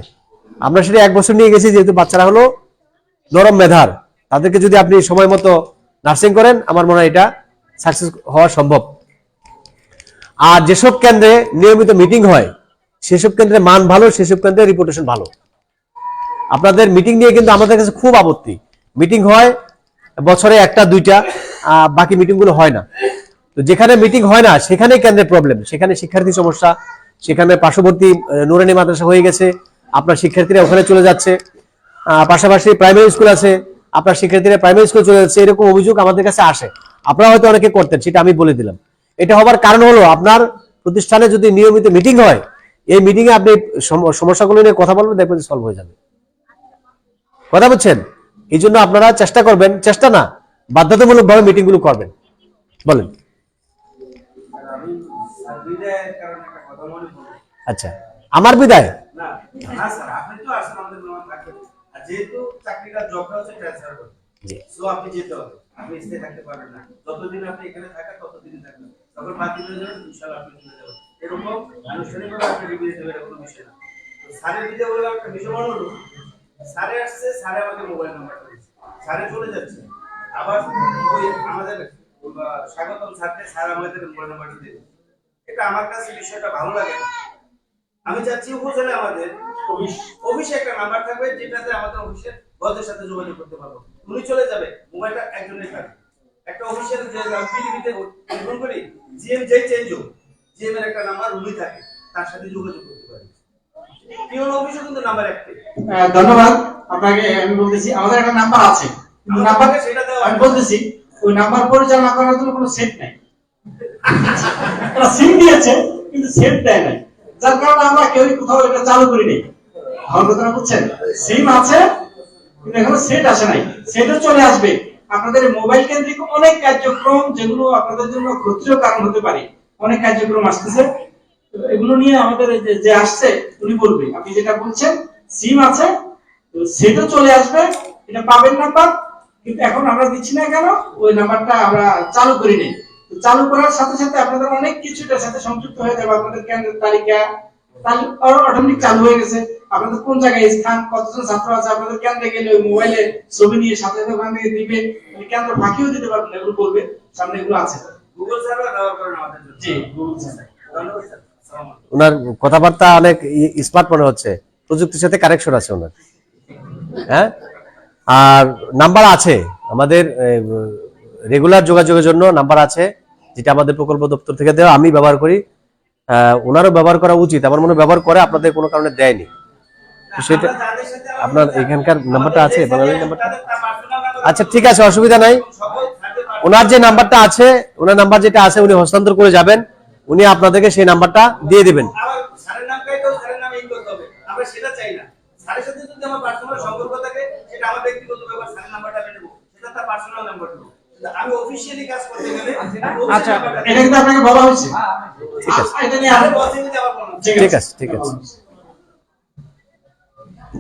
A: আমরা সেটা 1 বছর নিয়ে গেছি, যেহেতু বাচ্চারা হলো নরম মেধার, তাদেরকে যদি আপনি সময় মতো নার্সিং করেন, আমার মনে হয় এটা সাকসেস হওয়া সম্ভব। আর যেসব কেন্দ্রে নিয়মিত মিটিং হয় সেসব কেন্দ্রে মান ভালো, সেসব কেন্দ্রে রিপুটেশন ভালো। আপনাদের মিটিং নিয়ে কিন্তু আমাদের কাছে খুব আপত্তি। মিটিং হয় বছরে 1টা 2টা, বাকি মিটিং গুলো হয় না। তো যেখানে মিটিং হয় না সেখানে কেন্দ্রের প্রবলেম, সেখানে শিক্ষার্থী সমস্যা, সেখানে পার্শ্ববর্তী নুরানি মাদ্রাসা হয়ে গেছে, আপনার শিক্ষার্থীরা ওখানে চলে যাচ্ছে, পাশাপাশি প্রাইমারি স্কুল আছে, আপনার শিক্ষার্থীরা প্রাইমারি স্কুল চলে যাচ্ছে, এরকম অভিযোগ আমাদের কাছে আসে। আপনারা হয়তো অনেকে করতেন, সেটা আমি বলে দিলাম। এটা হবার কারণ হলো আপনার প্রতিষ্ঠানে যদি নিয়মিত মিটিং হয়, এই মিটিং এ আপনি সমস্যাগুলো নিয়ে কথা বলবেন, দেখবেন সলভ হয়ে যাবে। কথা বলছেন? এই জন্য আপনারা চেষ্টা করবেন, চেষ্টা না বাধ্যতামূলক ভাবে মিটিং গুলো করবেন। বলেন। আচ্ছা, আমার বিদায়
B: যেহেতু চাকরিটা জবটা হচ্ছে ট্রান্সফার করে, সো আপনি যেতে হবে, আপনি স্টে থাকতে পারবেন না। যতদিন আপনি এখানে থাকেন ততদিন থাকবেন, তখন বাকি হয়ে যাবে, ইনশাআল্লাহ আপনি চলে যাবেন। এরকম আনুষ্ঠানিকভাবে আপনি রিভিউ দেবেন, এটা কোনো বিষয় না। তো স্যারের দিতে বলে একটা বিষয় মনে হলো, স্যারে আসছে, স্যারে আমাকে মোবাইল নাম্বারটা দিচ্ছে, স্যারে চলে যাচ্ছে, আবার ওই আমাদের স্বাগতম স্যারকে স্যার আমাদের মোবাইল নাম্বারটা দিয়ে, এটা আমার কাছে বিষয়টা ভালো লাগে না। আমি চাচ্ছি উপজেলা আমাদের অফিসে একটা নাম্বার থাকবে, যেটাতে আমাদের অফিসের বসের সাথে যোগাযোগ করতে পারবো। উনি চলে যাবে, মোবাইলটা একজনের থাকবে। একটা অফিসের যে পিডিবিতে ফোন করি, জিএম যেই চেঞ্জ হোক, জিএম এর একটা নাম্বার উনি থাকে, তার সাথে যোগাযোগ করতে পারি। পিওন অফিসে কিন্তু নাম্বার একটাই।
C: ধন্যবাদ আপনাকে। আমি বলতেছি আমাদের একটা নাম্বার আছে, কিন্তু নাম্বারটা সেটা দাও। আমি বলতেছি ওই নাম্বার পরিচালনা করার জন্য কোনো সেট নাই। সিম দিয়েছে কিন্তু সেট দেয় নাই, যার কারণে আমরা কেউই কোথাও এটা চালু করি নাই। আমার কথাটা বুঝছেন? সিম আছে কিন্তু এখনো সেট আসে নাই, সেটও চলে আসবে। আপনাদের মোবাইল কেন্দ্রিক অনেক কার্যক্রম যেগুলো আপনাদের জন্য ক্ষতির কারণ হতে পারে, অনেক কার্যক্রম আসতেছে। এগুলো নিয়ে আমাদের যে আসছে উনি বলবে, আপনি যেটা বলছেন সিম আছে, সেটও চলে আসবে, এটা পাবেন নাম্বার, কিন্তু এখন আমরা দিচ্ছি না। কেন? ওই নাম্বারটা আমরা চালু করি নাই। চালু করার সাথে সাথে আপনাদের অনেক কিছু এটার সাথে সংযুক্ত হয়ে যাবে। আপনাদের কেন্দ্রের তালিকা অটোমেটিক চালু হয়ে গেছে। আপনাদের কোন জায়গায় স্থান, কতজন ছাত্র আছে, আপনাদের কেন্দ্রে গেলে ওই মোবাইলে ছবি নিয়ে সাথে সাথে ওখান থেকে দিবে, কেন্দ্র ফাঁকিও দিতে পারবেন, এগুলো বলবে। সামনে এগুলো আছে।
B: গুগল সার্ভার ব্যবহার করেন আমাদের জন্য।
C: জি, গুগল সার্ভার।
B: ধন্যবাদ স্যার।
A: ওনার কথাবার্তা অনেক স্মার্ট মনে হচ্ছে, প্রযুক্তির সাথে কানেকশন আছে ওনার। হ্যাঁ, আর নাম্বার আছে আমাদের, রেগুলার যোগাযোগের জন্য নাম্বার আছে, যেটা আমাদের প্রকল্প দপ্তর থেকে দেওয়া, আমি ব্যবহার করি, ওনারও ব্যবহার করা উচিত। আমার মনে হয় ব্যবহার করে, আপনাদের কোনো কারণে দেয়নি। তো সেটা
B: আমরা যাদের সাথে আমার
A: আপনার
B: কথা-
A: এখানকার নাম্বারটা আছে,
B: আমাদের
A: বাঙালির
B: যে
A: নাম্বারটা?
B: তাদের তার personal number
A: আচ্ছা
B: আছে।
A: ঠিক আছে, অসুবিধা নাই।
B: সকল তাদের personal
A: ওনার যে নাম্বারটা আছে, ওনার নাম্বার যেটা আছে উনি হস্তান্তর করে যাবেন, উনি আপনাদেরকে সেই নাম্বারটা দিয়ে দিবেন।
B: আবার স্যারের নাম চাইলেও স্যারের নামে করতে হবে, আমরা সেটা চাই না। স্যারের সাথে যদি আমার পার্সোনাল সম্পর্ক থাকে সেটা আমার ব্যক্তিগত ব্যাপার, স্যারের নাম্বারটা আমি নেব, সেটা তার পার্সোনাল নাম্বার নেব। আমি অফিশিয়ালি কাজ করতে গেলে
C: আচ্ছা এটা কিন্তু আপনাকে বলা হয়েছে।
A: ঠিক আছে,
C: এটা নিয়ে
B: আমি
C: আর
B: বলছি যে আবার বলুন।
A: ঠিক আছে, ঠিক আছে।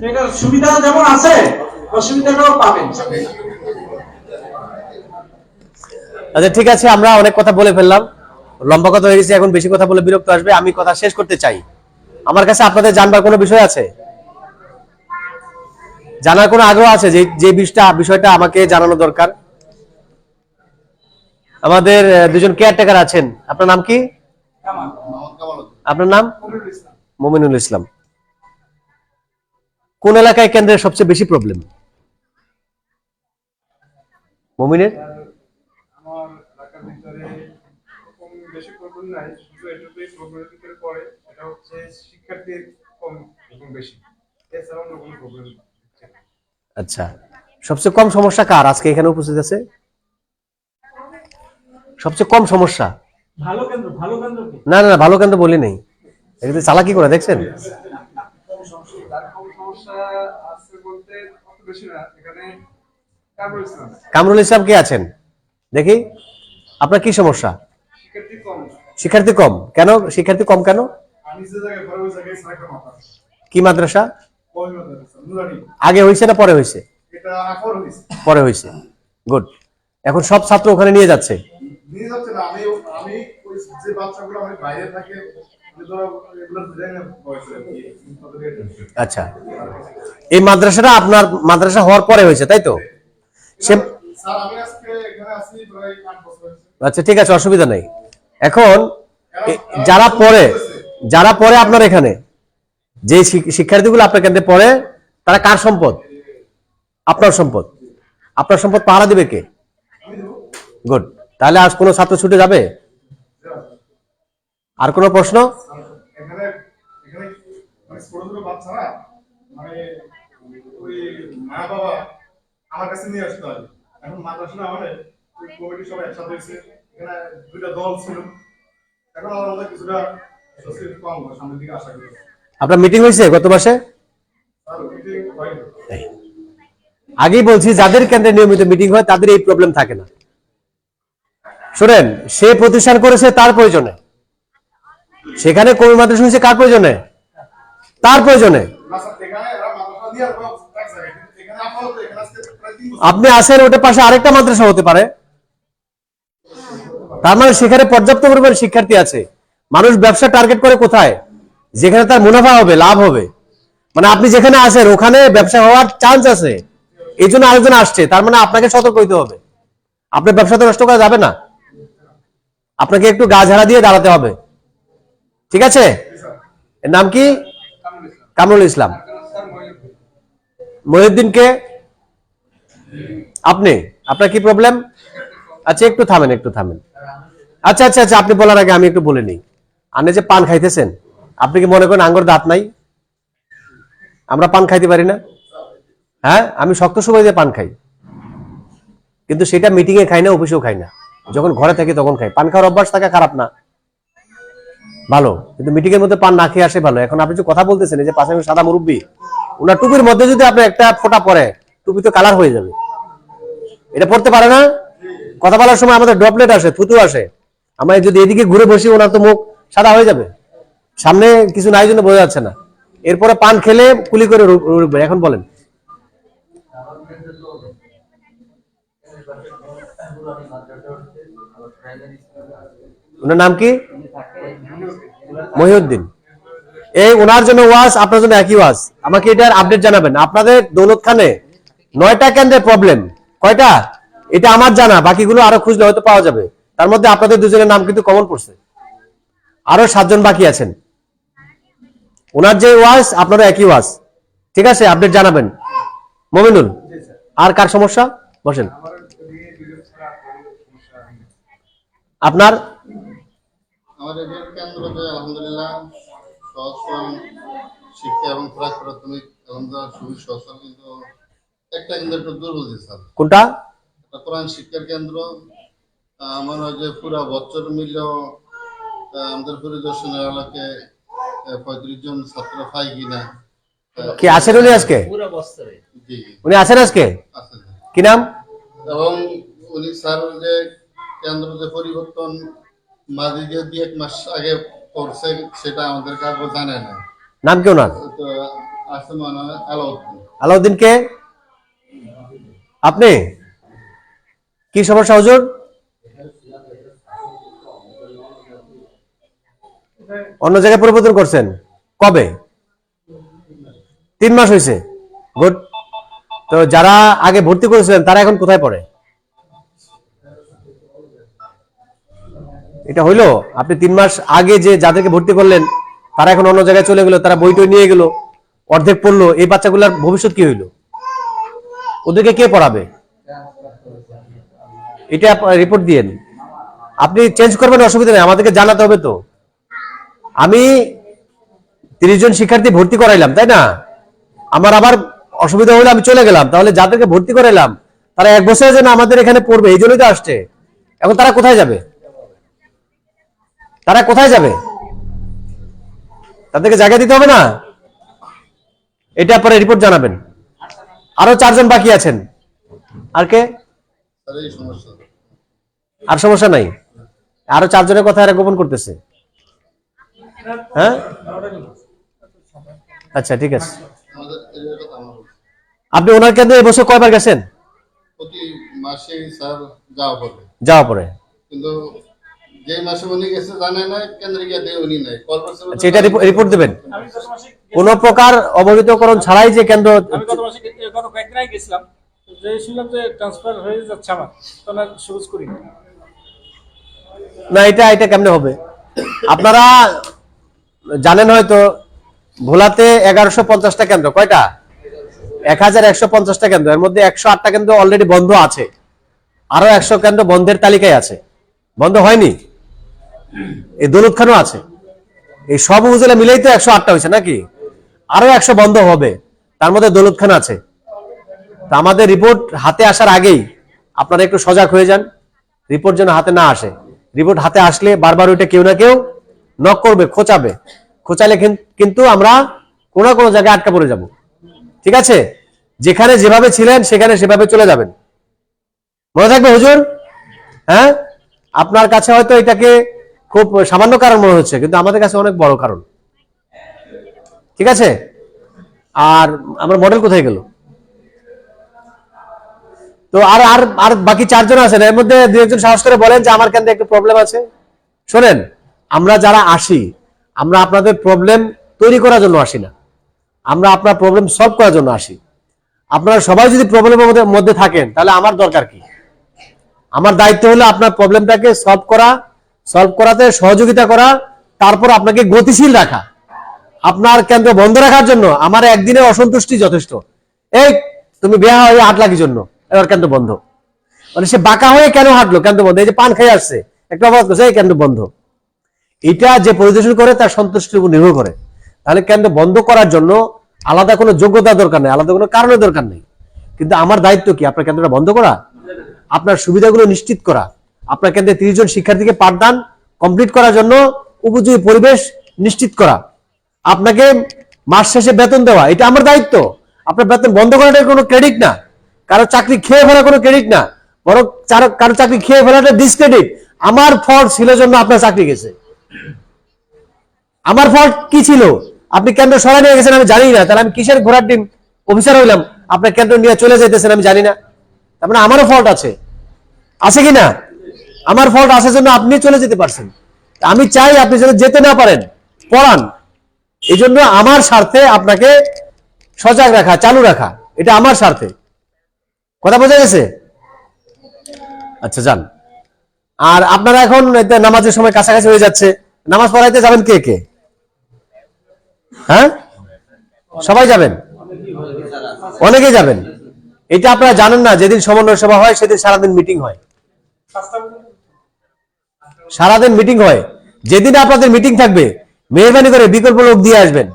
C: এটা সুবিধা যেমন আছে অসুবিধাটাও পাবেন।
A: আচ্ছা ঠিক আছে, আমরা অনেক কথা বলে ফেললাম, লম্বা কথা হয়ে গেছে, এখন বেশি কথা বলে বিরক্ত আসবে। আমি কথা শেষ করতে চাই। আমার কাছে আপনাদের জানবার কোনো বিষয় আছে, জানার কোনো আগ্রহ আছে, যে যে বিষয়টা আমাকে জানানো দরকার? আমাদের দুজন কেয়ারটেকার আছেন, আপনার নাম কি? আপনার নাম? মুমিনুল ইসলাম। কোন এলাকায় কেন্দ্রের সবচেয়ে বেশি প্রবলেম? মুমিনের?
D: আমার এলাকার ভিতরে কম বেশি প্রবলেম নাই, শুধু এটুকুই প্রবলেমের ভিতরে পড়ে, সেটা হচ্ছে শিক্ষার্থীর কম এবং বেশি, এছাড়া অন্য কোনো প্রবলেম।
A: আচ্ছা, সবচেয়ে কম সমস্যা কার আজকে এখানে উপস্থিত আছে? সবচেয়ে কম সমস্যা?
C: ভালো কেন্দ্র কি?
A: না না না, ভালো কেন তো বলি নাই, এটা চালাকি করে দেখছেন।
D: তার কম সমস্যা আছে বলতে অত বেশি না, এখানে কামরুল ইসলাম
A: কামরুল ইসলাম কে আছেন দেখি, আপনার কি সমস্যা?
D: শিক্ষার্থী কম।
A: শিক্ষার্থী কম কেন? শিক্ষার্থী কম কেন?
D: আমি যে জায়গায় ঘরে ওই জায়গায় সাইকেল মাথা
A: কি মাদ্রাসা?
D: কই মাদ্রাসা নুরানি,
A: আগে হয়েছে না পরে হয়েছে?
D: এটা আফর হইছে,
A: পরে হয়েছে, গুড। এখন সব ছাত্র ওখানে নিয়ে যাচ্ছে?
D: নিয়ে যাচ্ছে না। আমি আমি ওই যে বাচ্চাগুলো আমি বাইরে থাকে, আমি ধরো এগুলো ডিজাইনের বয়সে
A: আচ্ছা, এই মাদ্রাসাটা আপনার মাদ্রাসা হওয়ার পরে হয়েছে তাই তো? সে
D: স্যার আমি আজকে এখানে আসি প্রায় 8 বছর হয়েছে।
A: আচ্ছা ঠিক আছে, অসুবিধা নেই। এখন যারা পড়ে আপনার এখানে, যে শিক্ষার্থীগুলো আপনার কেন্দ্রে পড়ে, তারা কার সম্পদ? আপনার সম্পদ। আপনার সম্পদ পাহারা দিবে কে? গুড। তাহলে আজ কোনো ছাত্র ছুটে যাবে? আর কোনো প্রশ্ন?
D: এখানে এখানে মানে ছোট ছোট বাচ্চারা মানে ওই মা বাবা আমার কাছে নিয়ে আসতে হয়। এখন মাদ্রাসা না মানে ওই কমিটি সবাই একসাথে হয়েছে, এখানে দুইটা দল ছিল, এখন আমার মধ্যে কিছুটা স্বস্তি কম হয়, সামনের দিকে আশা করি।
A: আপনার মিটিং হয়েছে গত মাসে?
D: আর মিটিং হয়নি।
A: আগেই বলছি, যাদের কেন্দ্রে নিয়মিত মিটিং হয় তাদের এই প্রবলেম থাকে না। শোনেন, সে প্রতিষ্ঠান করেছে তার প্রয়োজনে, সেখানে কবি মাদ্রাসা হয়েছে কার প্রয়োজনে? তার প্রয়োজনে।
D: না স্যার, এখানে এরা মাদ্রাসা দিয়ে আর এক জায়গায়, কিন্তু এখানে আপাতত এখানে আজকে প্রায় 3 বছর।
A: আপনি আসেন, ওটার পাশে আরেকটা মাদ্রাসা হতে পারে, তার মানে সেখানে পর্যাপ্ত পরিমাণ শিক্ষার্থী আছে। মানুষ ব্যবসা টার্গেট করে কোথায়? যেখানে তার মুনাফা হবে, লাভ হবে। মানে আপনি যেখানে আছেন ওখানে ব্যবসা হওয়ার চান্স আছে, এই জন্য আরেকজন আসছে, তার মানে আপনাকে সতর্ক হইতে হবে। আপনার ব্যবসা তো নষ্ট করা যাবে না, আপনাকে একটু গা ঝাড়া দিয়ে দাঁড়াতে হবে। ঠিক আছে? এর নাম কি? কামরুল ইসলাম। মহিউদ্দিনকে? আপনি, আপনার কি প্রবলেম? আচ্ছা একটু থামেন, একটু থামেন। আচ্ছা আচ্ছা আচ্ছা, আপনি বলার আগে আমি একটু বলে নিই। আপনি যে পান খাইতেছেন, আপনি কি মনে করেন আঙ্গুর দাঁত নাই? আমরা পান খাইতে পারি না? হ্যাঁ, আমি শক্ত সময় দিয়ে পান খাই, কিন্তু সেটা মিটিং এ খাই না, অফিসেও খাই না। যখন ঘরে থাকি তখন খাই। পান খাওয়ার অভ্যাস থাকা খারাপ না, ভালো, কিন্তু মিটিং এর মধ্যে পান না খেয়ে আসে ভালো। এখন আপনি যে কথা বলতেছেন, এই যে পাশে সাদা মুরব্বী, ওনার টুপির মধ্যে যদি আপনি একটা ফোঁটা পরে, টুপি তো কালার হয়ে যাবে। এটা পড়তে পারে না? কথা বলার সময় আমাদের ড্রপলেট আসে, থুতু আসে। আমরা যদি এদিকে ঘুরে বসি, ওনার তো মুখ সাদা হয়ে যাবে। সামনে কিছু নাই জন্য বোঝা যাচ্ছে না। এরপরে পান খেলে কুলি করে উঠবে। এখন বলেন। ওনার নাম কি? মহিউদ্দিন। এই ওনার জন্য ওয়াজ, আপনার জন্য একই ওয়াজ। আমাকে এটার আপডেট জানাবেন। আপনাদের দৌলত খানে 9টা কেন্দ্রের প্রবলেম, কয়টা? এটা আমার জানা, বাকিগুলো আরো খুঁজলে হয়তো পাওয়া যাবে। তার মধ্যে আপনাদের দুজনের নাম কিন্তু কমন পড়ছে, আরো 7 জন বাকি আছেন। ওনার যে ওয়াজ, আপনারও একই ওয়াজ। ঠিক আছে, আপডেট জানাবেন। মমিনুল, আর কার সমস্যা? বসেন। আপনার?
E: আমাদের এখানে কেন্দ্রতে আলহামদুলিল্লাহ সহজ শিক্ষা এবং খোরাক প্রাথমিক এখন তো খুবই সচল, কিন্তু একটা কিন্তু একটু দুর্বল যে স্যার,
A: কোনটা?
E: একটা কোরআন শিক্ষার কেন্দ্র। আমার হয় যে পুরা বছর মিলেও আমাদের পরিদর্শনের এলাকে 35 জন ছাত্র পাই কিনা।
A: কি আছেন উনি আজকে?
E: জি
A: উনি আছেন আজকে?
E: আছে স্যার।
A: কি নাম?
E: এবং উনি স্যার যে কেন্দ্র যে পরিবর্তন মাঝে যে 2-1 মাস আগে করছে সেটা আমাদের কাউকে জানে না।
A: নাম কি ওনার?
E: তো আছে মনে হয় আলাউদ্দিন।
A: আলাউদ্দিন কে? আপনি? কি সমস্যা হুজুর? অন্য জায়গায় পরিবর্তন করছেন কবে? 3 মাস হয়েছে। গুড। তো যারা আগে ভর্তি করেছিলেন তারা এখন কোথায় পড়ে? এটা হইলো আপনি 3 মাস আগে যে যাদেরকে ভর্তি করলেন তারা এখন অন্য জায়গায় চলে গেল, তারা বইটই নিয়ে গেল, অর্ধেক পড়লো, এই বাচ্চাগুলোর ভবিষ্যৎ কি হইলো? ওদেরকে কে পড়াবে? এটা রিপোর্ট দিয়েন। আপনি চেঞ্জ করবেন, অসুবিধা নেই, আমাদেরকে জানাতে হবে তো। আমি 30 জন শিক্ষার্থী ভর্তি করাইলাম, তাই না? আমার আবার অসুবিধা হলে আমি চলে গেলাম, তাহলে যাদেরকে ভর্তি করাইলাম তারা 1 বছরের জন্য আমাদের এখানে পড়বে, এই জন্যই তো আসছে। এখন তারা কোথায় যাবে? তারা কোথায় যাবে? তাদেরকে জায়গা দিতে হবে না? এটা পরে রিপোর্ট জানাবেন। আরো 4 জন বাকি আছেন। আর কে?
E: স্যার এই সমস্যা।
A: আর সমস্যা নাই? আরো 4 জনের কথা এরা গোপন করতেছে। হ্যাঁ, আচ্ছা ঠিক আছে।
E: আমাদের এর কথা আমার বলছি।
A: আপনি ওনার কেন্দ্রে এবছর কয়বার গেছেন?
E: প্রতি মাসে স্যার যাওয়া পড়বে,
A: যাওয়া পরে।
E: কিন্তু যে মাসে উনি গেছে জানে না, কেন্দ্রে গিয়ে দেয় উনি নাই।
A: আচ্ছা, এটা রিপোর্ট দেবেন। কোন প্রকার অবহিতকরণ ছাড়াই যে কেন্দ্র।
F: আমি গত কয়েকদিন আগে গেছিলাম, যে শুনলাম যে ট্রান্সফার হয়ে যাচ্ছে আমার, তো না সবুজ করি
A: না, এটা কেমনে হবে? আপনারা জানেন হয়তো ভোলাতে 1150টা কেন্দ্র, কয়টা? 1150টা কেন্দ্র, এর মধ্যে 108টা কেন্দ্র অলরেডি বন্ধ আছে, আরো 100 কেন্দ্র বন্ধের তালিকায় আছে, বন্ধ হয়নি। এই দৌলত খানও আছে। এই সব উপজেলা মিলেই তো 108টা হয়েছে নাকি? আরো 100 বন্ধ হবে, তার মধ্যে দৌলত খান আছে। তা আমাদের রিপোর্ট হাতে আসার আগেই আপনারা একটু সজাগ হয়ে যান, রিপোর্ট যেন হাতে না আসে। রিপোর্ট হাতে আসলে বারবার ওইটা কেউ না কেউ নক করবে, খোঁচাবে, খোঁচালে কিন্তু আমরা কোনো না কোনো জায়গায় আটকা পড়ে যাব। ঠিক আছে? যেখানে যেভাবে ছিলেন সেখানে সেভাবে চলে যাবেন, মনে থাকবে হুজুর। হ্যাঁ, আপনার কাছে হয়তো এটাকে খুব সামান্য কারণ মনে হচ্ছে, কিন্তু আমাদের কাছে অনেক বড় কারণ। ঠিক আছে? আর আমার মডেল কোথায় গেল? তো আর আর আর বাকি 4 জন আছেন, এর মধ্যে 2 জন সাহস করে বলেন যে আমার কেন্দ্রে একটু প্রবলেম আছে। শোনেন, আমরা যারা আসি, আমরা আপনাদের প্রবলেম তৈরি করার জন্য আসি না, আমরা আপনার প্রবলেম সলভ করার জন্য আসি। আপনারা সবাই যদি প্রবলেমের মধ্যে থাকেন তাহলে আমার দরকার কি? আমার দায়িত্ব হলো আপনার প্রবলেমটাকে সলভ করাতে সহযোগিতা করা, তারপর আপনাকে গতিশীল রাখা। আপনার কেন্দ্র বন্ধ রাখার জন্য আমার একদিনের অসন্তুষ্টি যথেষ্ট। এই তুমি বেয়া হয়ে হাঁটলা কি জন্য? এবার কেন্দ্র বন্ধ। মানে সে বাঁকা হয়ে কেন হাঁটলো? কেন্দ্র বন্ধ। এই যে পান খেয়ে আসছে, একটা অবাদ করছে, এই কেন্দ্র বন্ধ। এটা যে পরিদর্শন করে তার সন্তুষ্টির উপর নির্ভর করে। তাহলে কেন্দ্র বন্ধ করার জন্য আলাদা কোনো যোগ্যতা দরকার নেই, আলাদা কোনো কারণের দরকার নেই। কিন্তু আমার দায়িত্ব কি? আপনার কেন্দ্রটা বন্ধ করা, আপনার সুবিধাগুলো নিশ্চিত করা, আপনার কেন্দ্রে 30 জন শিক্ষার্থীকে পাঠদান কমপ্লিট করার জন্য উপযোগী পরিবেশ নিশ্চিত করা, আপনাকে মাস শেষে বেতন দেওয়া, এটা আমার দায়িত্ব। আপনার বেতন বন্ধ করাটা কোনো ক্রেডিট না, কারো চাকরি খেয়ে ফেলা কোনো ক্রেডিট না, বরং কারো চাকরি খেয়ে ফেলাটা ডিসক্রেডিট। আমার ফল্ট ছিল জন্য আপনার চাকরি গেছে। আমার ফল্ট কি ছিল? আপনি কেন্দ্র সরাই নিয়ে গেছেন আমি জানি না, তাহলে আমি কিসের ঘোড়ার ডিম অফিসার হইলাম? আপনার কেন্দ্র নিয়ে চলে যেতেছেন আমি জানি না, তার মানে আমারও ফল্ট আছে, আছে কি না? আমার ফল্ট আছে জন্য আপনি চলে যেতে পারছেন। আমি চাই আপনি যেন যেতে না পারেন, পড়ান। এই জন্য আমার স্বার্থে আপনাকে সজাগ রাখা, চালু রাখা, এটা আমার স্বার্থে। কথা বোঝা গেছে? আচ্ছা যান। আর আপনারা এখন নামাজের সময় কাছাকাছি হয়ে যাচ্ছে, নামাজ পড়াইতে যাবেন কে কে? হ্যাঁ, সবাই যাবেন? অনেকেই যাবেন। এটা আপনারা জানেন না, যেদিন সমন্বয় সভা হয় সেদিন সারাদিন মিটিং হয়, সারাদিন মিটিং হয়। যেদিন আপনাদের মিটিং থাকবে মেহরবানি করে বিকল্প লোক দিয়ে আসবেন।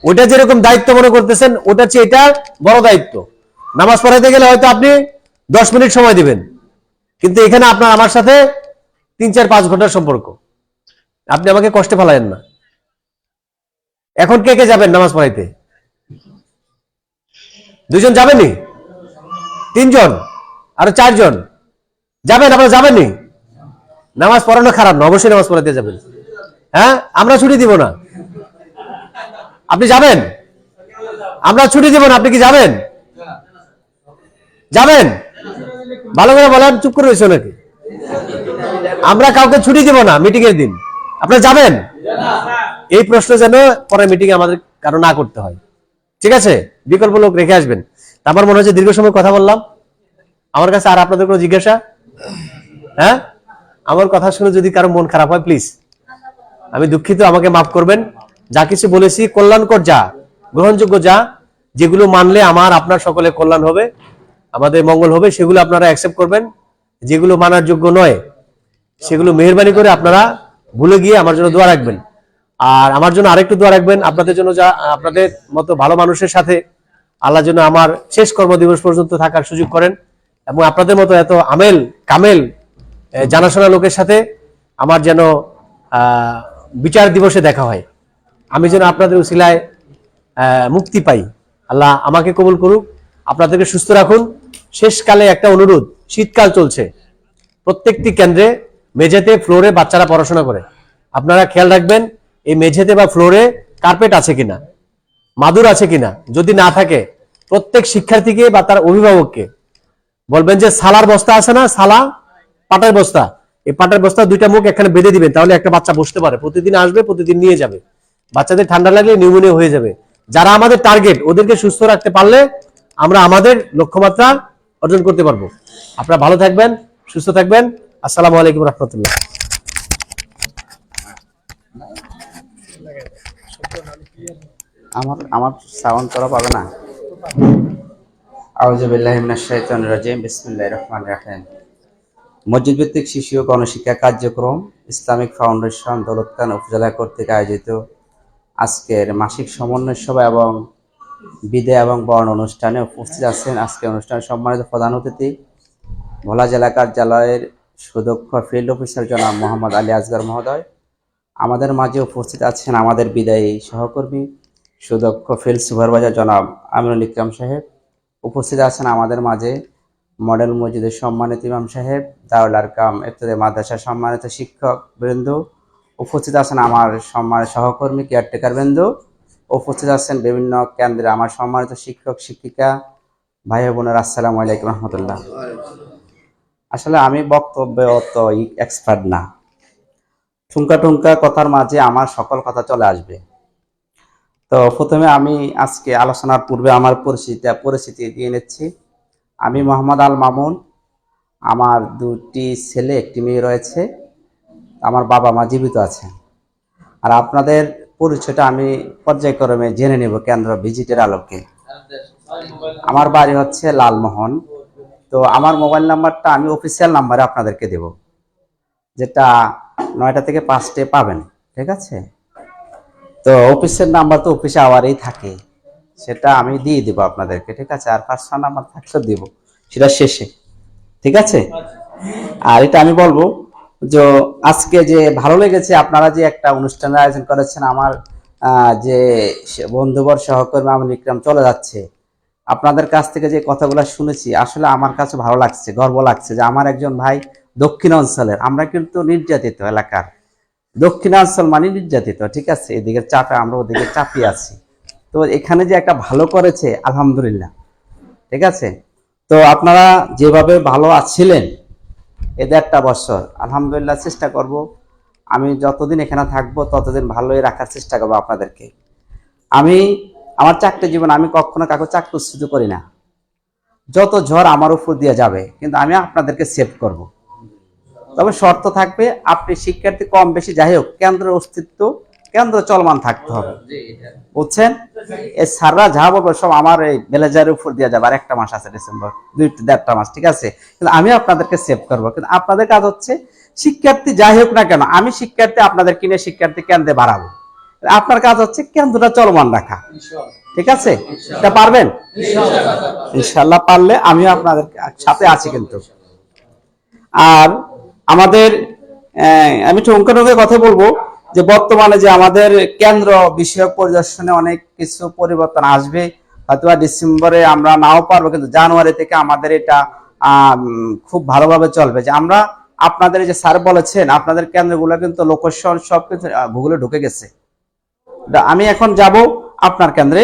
A: ওটা যেরকম দায়িত্ব মনে করতেছেন, ওটার চেয়ে এটা বড় দায়িত্ব। নামাজ পড়াইতে গেলে হয়তো আপনি 10 মিনিট সময় দিবেন, কিন্তু এখানে আপনার আমার সাথে 3, 4, 5 ঘন্টার সম্পর্ক। আপনি আমাকে কষ্টে ফেলায়েন না। এখন কে কে যাবেন নামাজ পড়াইতে? 2 জন যাবেননি? 3 জন? আরো 4 জন যাবেন? আপনারা যাবেননি? নামাজ পড়ানো খারাপ না, অবশ্যই নামাজ পড়াতে যাবেন। হ্যাঁ, আমরা ছুটি দিব না। আপনি যাবেন? আমরা ছুটি দিব না, আপনি কি যাবেন? যাবেন? ভালো করে বলেন, চুপ করে রয়েছে নাকি? আমরা কাউকে ছুটি দিব না মিটিং এর দিন। আপনারা যাবেন? এই প্রশ্ন যেন পরে মিটিং এ আমাদের কারো না করতে হয়, ঠিক আছে? বিকল্প লোক রেখে আসবেন। আমার মনে হচ্ছে দীর্ঘ সময় কথা বললাম। আমার কাছে আর আপনাদের কোনো জিজ্ঞাসা? হ্যাঁ, আমার কথা শুনে যদি কারো মন খারাপ হয়, প্লিজ আমি দুঃখিত, আমাকে মাফ করবেন। যা কিছু বলেছি কল্যাণকর, যা গ্রহণযোগ্য, যা যেগুলো মানলে আমার আপনার সকলে কল্যাণ হবে, আমাদের মঙ্গল হবে, সেগুলো আপনারা অ্যাকসেপ্ট করবেন। যেগুলো মানার যোগ্য নয় সেগুলো মেহেরবানি করে আপনারা ভুলে গিয়ে আমার জন্য দোয়া রাখবেন। আর আমার জন্য আরেকটু দোয়া রাখবেন, আপনাদের জন্য, যা আপনাদের মতো ভালো মানুষের সাথে আল্লাহ যেন আমার শেষ কর্মদিবস পর্যন্ত থাকার সুযোগ করেন, এবং আপনাদের মতো এত আমেল কামেল জানাশোনা লোকের সাথে আমার যেন বিচার দিবসে দেখা হয়, আমি যেন আপনাদের উসিলায় মুক্তি পাই। আল্লাহ আমাকে কবুল করুক, আপনাদেরকে সুস্থ রাখুন। শেষকালে একটা অনুরোধ, শীতকাল চলছে, প্রত্যেকটি কেন্দ্রে মেঝেতে ফ্লোরে বাচ্চারা পড়াশোনা করে, আপনারা খেয়াল রাখবেন এই মেঝেতে বা ফ্লোরে কার্পেট আছে কিনা, মাদুর আছে কিনা। যদি না থাকে প্রত্যেক শিক্ষার্থীকে বা তার অভিভাবককে বলবেন যে সালার বস্তা আছে না, সালা পাটের বস্তা, এই পাটের বস্তা 2টা মুখ এখানে বেঁধে দিবেন, তাহলে একটা বাচ্চা বসতে পারে। প্রতিদিন আসবে, প্রতিদিন নিয়ে যাবে। বাচ্চাদের ঠান্ডা লাগলে নিউমোনিয়া হয়ে যাবে। যারা আমাদের টার্গেট, ওদেরকে সুস্থ রাখতে পারলে আমরা আমাদের লক্ষ্যমাত্রা অর্জন করতে পারবো। আপনারা ভালো থাকবেন, সুস্থ থাকবেন। আসসালামু আলাইকুম রহমতুল্লাহ।
G: আমার সাউন্ড করা পাবে না। আউযু বিল্লাহি মিনাশ শাইতানির রাজিম। বিসমিল্লাহির রহমানির রহিম। মসজিদ ভিত্তিক শিশু ও গণশিক্ষা কার্যক্রম ইসলামিক ফাউন্ডেশন দৌলতখান উপজেলা কর্তৃক আয়োজিত আজকের মাসিক সমন্বয় সভা এবং বিদায় এবং বরণ অনুষ্ঠানে উপস্থিত আছেন আজকের অনুষ্ঠানের সম্মানিত প্রধান অতিথি ভোলা জেলা কার্যালয়ের সুদক্ষ ফিল্ড অফিসার জনাব মোহাম্মদ আলী আসগর মহোদয়। আমাদের মাঝে উপস্থিত আছেন আমাদের বিদায়ী সহকর্মী সুদক্ষ ফিল্ড সুপারভাইজার জনাব আমিনুল ইকরাম সাহেব। উপস্থিত আছেন আমাদের মাঝে মডেল মসজিদের সম্মানিত ইমাম সাহেব, দারুল আরকাম ইবতেদায়ী মাদ্রাসার সম্মানিত শিক্ষক বৃন্দ। উপস্থিত আছেন আমার সম্মানিত সহকর্মী কেয়ারটেকার বৃন্দ। উপস্থিত আছেন বিভিন্ন কেন্দ্রে আমার সম্মানিত শিক্ষক শিক্ষিকা ভাই বোনেরা। আসসালামু আলাইকুম রহমতুল্লাহ। আসলে আমি বক্তব্যে অত এক্সপার্ট না, ঠুনকা ঠুনকা কথার মাঝে আমার সকল কথা চলে আসবে। তো প্রথমে আমি আজকে আলোচনার পূর্বে আমার পরিচিতি দিয়ে নিচ্ছি। আমি মোহাম্মদ আল মামুন, আমার 2টি ছেলে 1টি মেয়ে রয়েছে, আমার বাবা মা জীবিত আছেন। আর আপনাদের পরিচয়টা আমি পর্যায়ক্রমে জেনে নেব কেন্দ্র ভিজিটের আলোকে। আমার বাড়ি হচ্ছে লালমোহন। তো আমার মোবাইল নাম্বারটা আমি অফিসিয়াল নাম্বারে আপনাদেরকে দেব, যেটা 9টা থেকে 5টে পাবেন, ঠিক আছে? তো অফিসের নাম্বার তো অফিসে আওয়ারেই থাকে, সেটা আমি দিয়ে দেবো আপনাদেরকে, ঠিক আছে? আর পার্সোনাল নাম্বার থাকলে দিব, সেটা শেষে, ঠিক আছে? আর এটা আমি বলবো যে আজকে যে ভালো লেগেছে, আপনারা যে একটা অনুষ্ঠানের আয়োজন করেছেন, আমার যে বন্ধুবর সহকর্মী আমিনুল ইকরাম চলে যাচ্ছে, আপনাদের কাছ থেকে যে কথাগুলো শুনেছি, আসলে আমার কাছে ভালো লাগছে, গর্ব লাগছে যে আমার একজন ভাই দক্ষিণাঞ্চলের। আমরা কিন্তু নির্যাতিত এলাকার, দক্ষিণাঞ্চল মানে নির্যাতিত, ঠিক আছে? এদিকে চাপে, আমরা ওদিকে চাপিয়ে আছি। তো এখানে যে একটা ভালো করেছে, আলহামদুলিল্লাহ, ঠিক আছে? তো আপনারা যেভাবে ভালো আছিলেন এই 1.5 বছর, আলহামদুলিল্লাহ চেষ্টা করব, আমি যতদিন এখানে থাকবো ততদিন ভালোই রাখার চেষ্টা করবো আপনাদেরকে। আমি আমার চাকরি জীবন, আমি কখনো কাউকে চাকরিচ্যুত করি না। যত ঝড় আমার উপর দিয়ে যাবে, কিন্তু আমি আপনাদেরকে সেভ করব। তবে শর্ত থাকবে, আপনি শিক্ষার্থী কম বেশি যাই হোক, কেন্দ্রের অস্তিত্ব, কেন্দ্র চলমান থাকতে হবে, বুঝছেন? এই স্যাররা যা বলবো সব আমার এই ম্যানেজারের উপর দিয়ে যাবে। আর 1টা মাস আছে, ডিসেম্বর, 1.5 মাস, ঠিক আছে? কিন্তু আমি আপনাদেরকে সেভ করবো। কিন্তু আপনাদের কাজ হচ্ছে শিক্ষার্থী যাই হোক না কেন, আমি শিক্ষার্থী আপনাদের কিনে শিক্ষার্থী কেন্দ্রে বাড়াবো। আপনার কাজ হচ্ছে কেন্দ্রটা চলমান রাখা, ঠিক আছে? এটা পারবেন ইনশাআল্লাহ। পারলে আমিও আপনাদের সাথে আছি কিন্তু। আর আমাদের আমি টঙ্কাটঙ্কে কথা বলবো যে বর্তমানে যে আমাদের কেন্দ্র বিষয়ক পরিদর্শনে অনেক কিছু পরিবর্তন আসবে, হয়তো ডিসেম্বরে আমরা নাও পারবো, কিন্তু জানুয়ারি থেকে আমাদের এটা খুব ভালোভাবে চলবে। যে আমরা আপনাদের যে স্যার বলেছেন আপনাদের কেন্দ্রগুলো কিন্তু লোকেশন সবকিছু গুগলে ঢুকে গেছে। আমি এখন যাব আপনার কেন্দ্রে,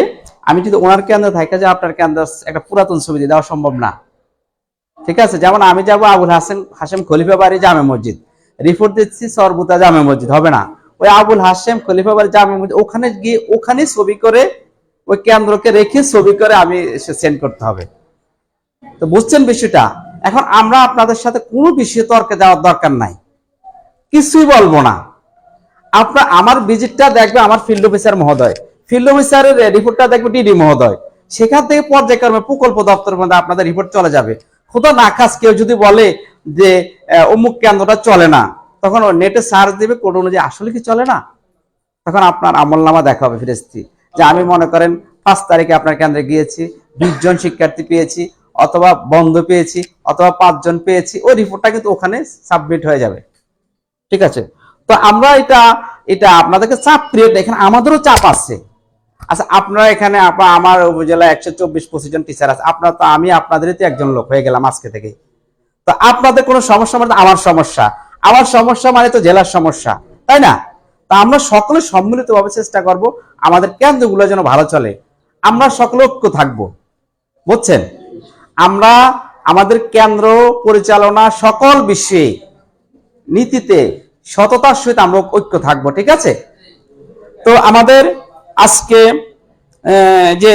G: আমি যদি ওনার কেন্দ্রে থাকে যে আপনার কেন্দ্র একটা পুরাতন ছবি দিয়ে দেওয়া সম্ভব না, ঠিক আছে? যেমন আমি যাব আবুল হাশেম খলিফা বাড়ি জামে মসজিদ, রিপোর্ট দিচ্ছি সরবুতা জামে মসজিদ, হবে না। ওই আবুল হাশেম খলিফা বাড়ি জামে মসজিদ ওখানে গিয়ে ওখানে ছবি করে ওই কেন্দ্রকে রেখে ছবি করে আমি সেন্ড করতে হবে। তো বুঝছেন বিষয়টা? এখন আমরা আপনাদের সাথে কোনো বিষয়ে তর্কে যাওয়ার দরকার নাই, কিছুই বলবো না। আপনার আমার ভিজিটটা দেখবে আমার ফিল্ড অফিসার মহোদয়, ফিল্ড অফিসারের রিপোর্টটা দেখবে ডিডি মহোদয়, সেখান থেকে পর্যায়ক্রমে প্রকল্প দপ্তরের মধ্যে আপনাদের রিপোর্ট চলে যাবে। খোদা না খাস কেউ যদি বলে যে অমুক কেন্দ্রটা চলে না, তখন নেটে সার্চ দিবে কোড অনুযায়ী আসলে কি চলে না, তখন আপনার আমলনামা দেখা হবে ফিরেস্তি যে আমি মনে করেন 5 তারিখে আপনার কেন্দ্রে গিয়েছি, 20 জন শিক্ষার্থী পেয়েছি, অথবা বন্ধ পেয়েছি, অথবা 5 জন পেয়েছি, ওই রিপোর্টটা কিন্তু ওখানে সাবমিট হয়ে যাবে, ঠিক আছে? তো আমরা এটা আপনাদেরকে চাপ ক্রিয়েট, এখানে আমাদেরও চাপ আছে। আচ্ছা, আপনারা এখানে আমার উপজেলায় 124-25 জন টিচার আছে, আপনারা তো আমি আপনাদেরই তো একজন লোক হয়ে গেলাম আজকে থেকে। তো আপনাদের কোনো সমস্যা মানে আমার সমস্যা, আমার সমস্যা মানে তো জেলার সমস্যা, তাই না? তা আমরা সকলে সম্মিলিতভাবে চেষ্টা করব আমাদের কেন্দ্রগুলো যেন ভালো চলে, আমরা সকলে ঐক্য থাকবো, বুঝছেন? আমরা আমাদের কেন্দ্র পরিচালনা সকল বিষয়ে নীতিতে সততার সহিত আমরা ঐক্য থাকবো, ঠিক আছে? তো আমাদের আজকে যে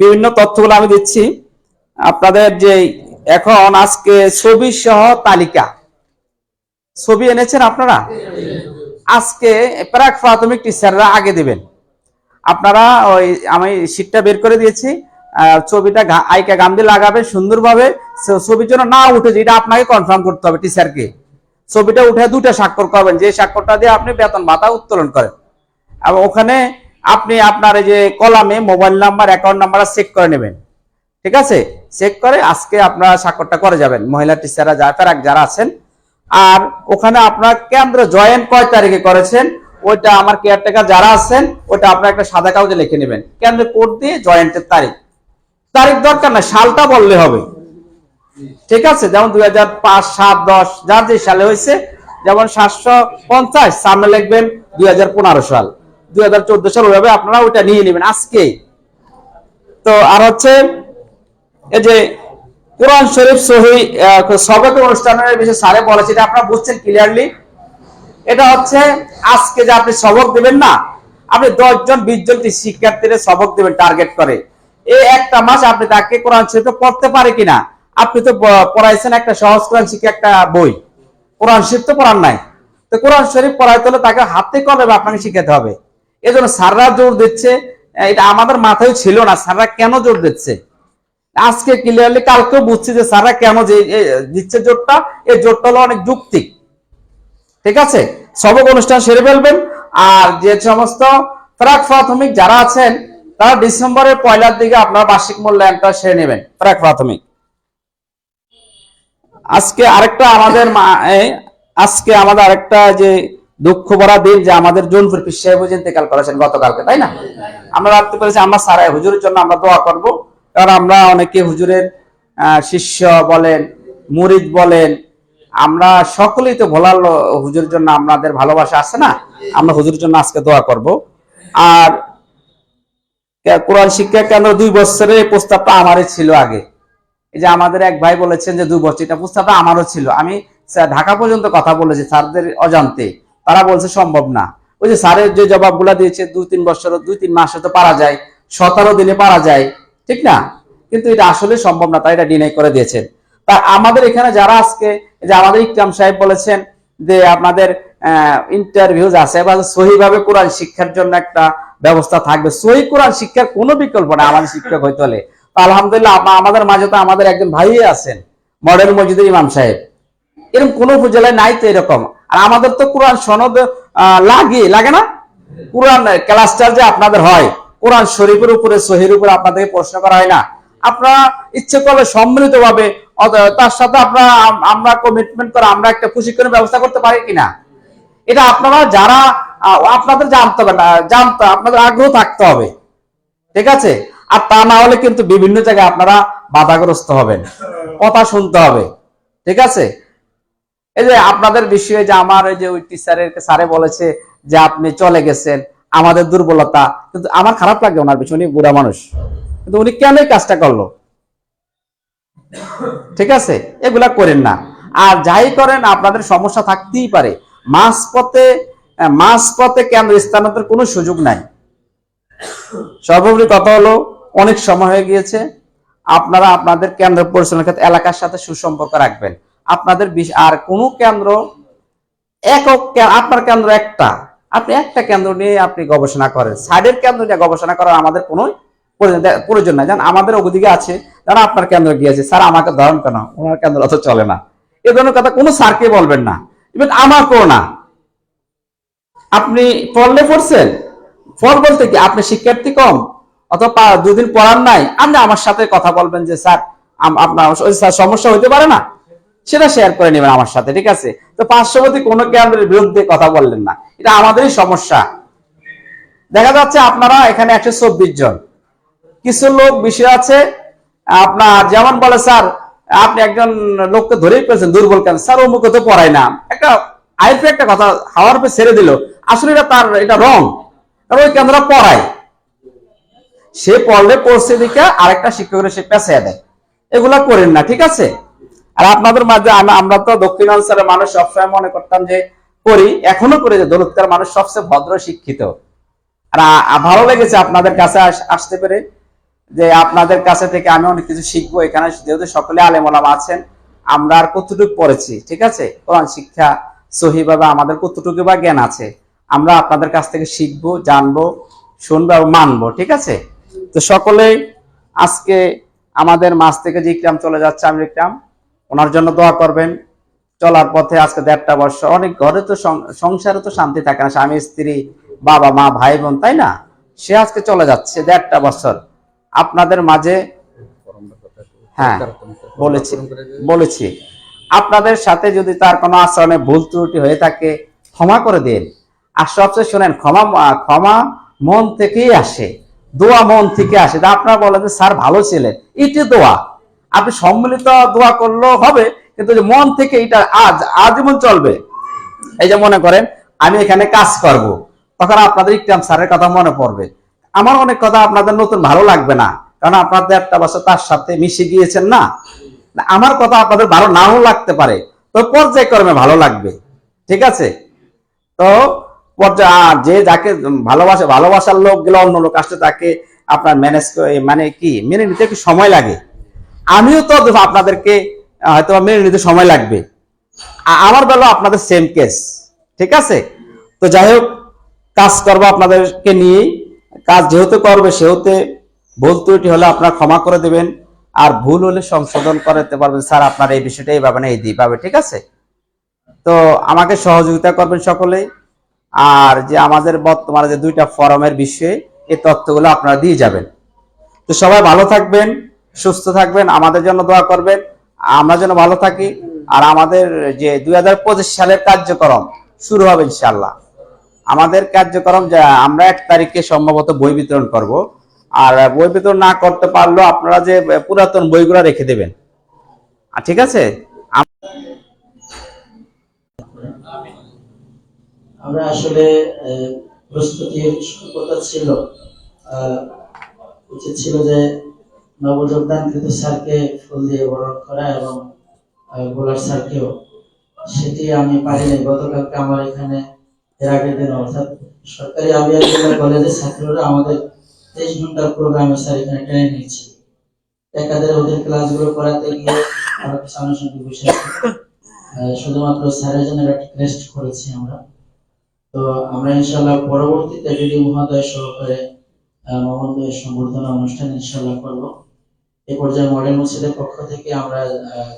G: বিভিন্ন তথ্যগুলো আমি দিচ্ছি আপনাদের, যে এখন আজকে ছবি সহ তালিকা ছবি এনেছেন আপনারা, আজকে প্রাক প্রাথমিক টিচাররা আগে দিবেন। আপনারা ওই আমি শীটটা বের করে দিয়েছি, ছবিটা আইকা গান্ধী লাগাবে সুন্দরভাবে, ছবির জন্য না উঠে যেটা আপনাকে কনফার্ম করতে হবে টিচারকে, ছবিটা উঠে 2টা স্বাক্ষর করবেন, যে স্বাক্ষরটা দিয়ে আপনি বেতন ভাতা উত্তোলন করেন। এবং ওখানে আপনি আপনার এই যে কলামে mobile number, account number check করে নেবেন, ঠিক আছে? চেক করে আজকে আপনারা স্বাক্ষরটা করে যাবেন, মহিলা টিচাররা যারা আছেন। আর ওখানে আপনার কেন্দ্র জয়েন কয় তারিখে করেছেন ওইটা আমার কেয়ারটেকার যারা আছেন ওইটা আপনার একটা সাদা কাগজে লিখে নেবেন, কেন্দ্রে কোড দিয়ে জয়েন্টের তারিখ দরকার না, সালটা বললে হবে, ঠিক আছে? যেমন 2005, 7, 10 যার যে সালে হয়েছে, যেমন 750 সামনে লিখবেন 2015 সাল, 2014 সাল, ওইভাবে আপনারা ওইটা নিয়ে নেবেন আজকে। তো আর হচ্ছে এই যে কোরআন শরীফ সহি সবক অনুষ্ঠানের বিষয়ে স্যারে বলেছে, এটা আপনারা বুঝছেন ক্লিয়ারলি। এটা হচ্ছে আজকে যে আপনি সবক দিবেন না, আপনি 10 জন 20 জন শিক্ষার্থীদের সবক দিবেন টার্গেট করে, এই একটা মাস আপনি তাকে কোরআন শরীফ পড়তে পারে কিনা, আপনি তো পড়াইছেন একটা সহজ কোরআন শিক্ষা একটা বই, কোরআন শরীফ তো পড়ান নাই, তো কোরআন শরীফ পড়াইতে হলে তাকে হাতে কলমে আপনাকে শিখাতে হবে। এজন্য স্যাররা জোর দিচ্ছে, এটা আমাদের মাথায় ছিল না স্যাররা কেন জোর দিচ্ছে, আজকে ক্লিয়ারলি কালকেও বুঝছি যে স্যাররা কেন যে দিচ্ছে জোরটা, এই জোরটা হলো অনেক যুক্তি, ঠিক আছে? সবক অনুষ্ঠান সেরে ফেলবেন। আর যে সমস্ত প্রাক প্রাথমিক যারা আছেন তারা ডিসেম্বরের 1লার দিকে আপনার বার্ষিক মূল্যায়নটা সেরে নেবেন প্রাক প্রাথমিক। আজকে আমাদের আরেকটা যে দুঃখ ভরা দিন, যে আমাদের জোনপুর পীর সাহেব ইন্তেকাল করেছেন গতকালকে, তাই না? আমরা রাখতে পেরেছি, আমরা সারাই হুজুরের জন্য আমরা দোয়া করব, কারণ আমরা অনেকে হুজুরের শিষ্য বলেন, মুরিদ বলেন, আমরা সকলেই তো ভোলার হুজুরের জন্য আমাদের ভালোবাসা আছে না, আমরা হুজুরের জন্য আজকে দোয়া করব। আর কোরআন শিক্ষা কেন্দ্র 2 বছরের প্রস্তাবটা আমারই ছিল আগে, এই যে আমাদের এক ভাই বলেছেন যে 2 বছর, এটা প্রস্তাবটা আমারও ছিল, আমি ঢাকা পর্যন্ত কথা বলেছি স্যারদের অজান্তে, তারা বলছে সম্ভব না। ওই যে স্যারের যে জবাবগুলা দিয়েছে 2-3 বছর 2-3 মাসে তো পারা যায়, 17 দিনে পারা যায়, ঠিক না? কিন্তু এটা আসলে সম্ভব না, তাই এটা ডিনাই করে দিয়েছেন। তা আমাদের এখানে যারা আজকে, যে আমাদের ইকরাম সাহেব বলেছেন যে আপনাদের ইন্টারভিউ আছে, সহিভাবে কোরআন শিক্ষার জন্য একটা ব্যবস্থা থাকবে, সহি কোরআন শিক্ষার কোনো বিকল্প না আমাদের শিক্ষক হইতে হলে। আলহামদুলিল্লাহ আমাদের মাঝে তো আমাদের একজন ভাই আছেন মডেল মসজিদের ইমাম সাহেব, এরকম কোন উপজেলায় নাই তো এরকম। আর আমাদের তো কোরআন সনদ লাগে না, কোরআন ক্লাসটার যে আপনাদের হয়, কোরআন শরীফের উপরে সহির উপরে আপনাদেরকে প্রশ্ন করা হয় না? আপনারা ইচ্ছে করলে সম্মিলিত ভাবে তার সাথে আমরা কমিটমেন্ট করে আমরা একটা প্রশিক্ষণের ব্যবস্থা করতে পারি কিনা? এটা আপনারা যারা আপনাদের জানতে হবে না, আপনাদের আগ্রহ থাকতে হবে, ঠিক আছে? আর তা না হলে কিন্তু বিভিন্ন জায়গায় আপনারা বাধাগ্রস্ত হবেন, কথা শুনতে হবে, ঠিক আছে? এই যে আপনাদের বিষয়ে যে আমার এই যে ওই স্যারে বলেছে যে আপনি চলে গেছেন, আমাদের দুর্বলতা, কিন্তু আমার খারাপ লাগে ওনার বিষয়, উনি বুড়া মানুষ, কিন্তু উনি কেন এই কাজটা করলো? ঠিক আছে, এগুলা করেন না। আর যাই করেন আপনাদের সমস্যা থাকতেই পারে, মাঝপথে কেন্দ্র স্থানান্তর কোনো সুযোগ নাই। সর্বোপরি কথা হলো অনেক সময় হয়ে গিয়েছে, আপনারা আপনাদের কেন্দ্র পরিচালনার ক্ষেত্রে এলাকার সাথে সুসম্পর্ক রাখবেন। আপনাদের আর কোনো কেন্দ্র আপনার কেন্দ্র একটা, আপনি একটা কেন্দ্র নিয়ে আপনি গবেষণা করেন, সাইডের কেন্দ্র নিয়ে গবেষণা করার আমাদের কোনো প্রয়োজন নাই। জান আমাদের ওদিকে আছে, যারা আপনার কেন্দ্র গিয়েছে, স্যার আমাকে ধরেন কেন, ওনার কেন্দ্র অত চলে না, এ ধরনের কথা কোনো স্যারকে বলবেন না, ইভেন আমাকেও না। আপনি পড়লে পড়ছেন, ফল বলতে কি আপনি শিক্ষার্থী কম অথবা দুদিন পড়ার নাই, আপনি আমার সাথে কথা বলবেন যে স্যার আপনার সমস্যা হইতে পারে না, সেটা শেয়ার করে নেবেন আমার সাথে, ঠিক আছে? তো পার্শ্ববর্তী কোনো কেন্দ্রের বিরুদ্ধে কথা বললেন না, এটা আমাদেরই সমস্যা। দেখা যাচ্ছে আপনারা এখানে 124 জন, কিছু লোক বিষয় আছে আপনার যেমন বলে স্যার আপনি একজন লোককে ধরেই পেয়েছেন দুর্বল কেন, স্যার অমুক তো পড়ায় না, একটা আইপি একটা কথা হাওয়ার পে ছেড়ে দিল, আসলে এটা রং, কারণ ওই কেন্দ্র পড়ায়, সে পড়লে পড়ছে দিকে আরেকটা শিক্ষকের সে পেঁচাইয়া দেয়, এগুলা করেন না, ঠিক আছে? আর আপনাদের মাঝে আমরা তো দক্ষিণাঞ্চলের মানুষ সবসময় মনে করতাম যে করি, এখনো করি, যে দৌলতকার মানুষ সবচেয়ে ভদ্র শিক্ষিত। আর ভালো লেগেছে আপনাদের কাছে আসতে পেরে, যে আপনাদের কাছে থেকে আমি অনেক কিছু শিখবো। এখানে যেহেতু সকলে আলেম ওলামা আছেন, আমরা আর কতটুকু পড়েছি, ঠিক আছে? কোরআন শিক্ষা সহিভাবে আমাদের কতটুকু বা জ্ঞান আছে, আমরা আপনাদের কাছ থেকে শিখবো, জানবো, শুনবো এবং মানবো, ঠিক আছে? তো সকলেই আজকে আমাদের মাঝ থেকে যে ইকরাম চলে যাচ্ছে, আমি ইকরাম, ওনার জন্য দোয়া করবেন। চলার পথে আজকে 1.5 বছর, অনেক ঘরে তো সংসারে তো শান্তি থাকে না, স্বামী স্ত্রী বাবা মা ভাই বোন, তাই না? সে আজকে চলে যাচ্ছে 1.5 বছর আপনাদের মাঝে। হ্যাঁ বলেছি আপনাদের সাথে যদি তার কোনো আচরণে ভুল ত্রুটি হয়ে থাকে ক্ষমা করে দিন। আর সবচেয়ে শোনেন, ক্ষমা মন থেকেই আসে, দোয়া মন থেকে আসে। আপনারা বলেন যে স্যার ভালো ছিলেন, এটি দোয়া, আপনি সম্মিলিত দোয়া করলেও হবে, কিন্তু মন থেকে এটা আজীবন চলবে। এই যে মনে করেন আমি এখানে কাজ করব, তখন আপনাদের ইকরাম স্যারের কথা মনে পড়বে, আমার অনেক কথা আপনাদের নতুন ভালো লাগবে না, কারণ আপনাদের 1.5 বছর তার সাথে মিশে গিয়েছেন না। আমার কথা আপনাদের ভালো নাও লাগতে পারে, তো পর্যায়ক্রমে ভালো লাগবে, ঠিক আছে? তো যে যাকে ভালোবাসার লোক গেলে অন্য লোক আসলে তাকে আপনার মেনে নিতে একটু সময় লাগে। আমিও তো আপনাদেরকে হয়তো মেনে নিতে সময় লাগবে, আমার বেলা আপনাদের সেম কেস, ঠিক আছে? তো যাই হোক, কাজ করবো আপনাদেরকে নিয়ে, কাজ যেহেতু করবে সেহেতু ভুল ত্রুটি হলে আপনারা ক্ষমা করে দেবেন, আর ভুল হলে সংশোধন করতে পারবেন, স্যার আপনার এই বিষয়টা এইভাবে না এইভাবে, ঠিক আছে? তো আমাকে সহযোগিতা করবেন সকলেই। আর যে আমাদের বর্তমানে যে 2টা ফোরামের বিষয়ে এই তথ্যগুলো আপনারা দিয়ে যাবেন। তো সবাই ভালো থাকবেন, সুস্থ থাকবেন, আমাদের জন্য দোয়া করবেন, আমরা যেন ভালো থাকি। আর আমাদের যে 2025 সালের কার্যক্রম শুরু হবে ইনশাআল্লাহ, আমাদের কার্যক্রম যা আমরা 1 তারিখে সম্ভবত বই বিতরণ করব। আর বই বিতরণ না করতে পারলেও আপনারা যে পুরাতন বইগুলো রেখে দেবেন, ঠিক আছে?
H: আমরা আসলে প্রস্তুতির কথা ছিল, উচিত ছিল যে নবযোগদানকৃত স্যারকে ফুল দিয়ে বরণ করা এবং বোলার স্যারকেও, সেটি আমি পারিনি। গতকালকে আমার এখানে এর আগের দিন অর্থাৎ সরকারি আবিয়া কলেজের ছাত্ররা আমাদের 23 ঘন্টার প্রোগ্রামে স্যার এখানে ট্রেনিং নিচ্ছে, একাদের ওদের ক্লাসগুলো করাতে গিয়ে আরো কিছু আনুষঙ্গিক বিষয় শুধুমাত্র স্যারের জন্য একটা টেস্ট করেছি আমরা। তো আমরা ইনশাআল্লাহ পরবর্তীতে যদি মহোদয় সহকারে মোহাম্মদের সংবর্ধনা অনুষ্ঠান ইনশাআল্লাহ করব। এই পর্যায়ে মডেল মসজিদের পক্ষ থেকে আমরা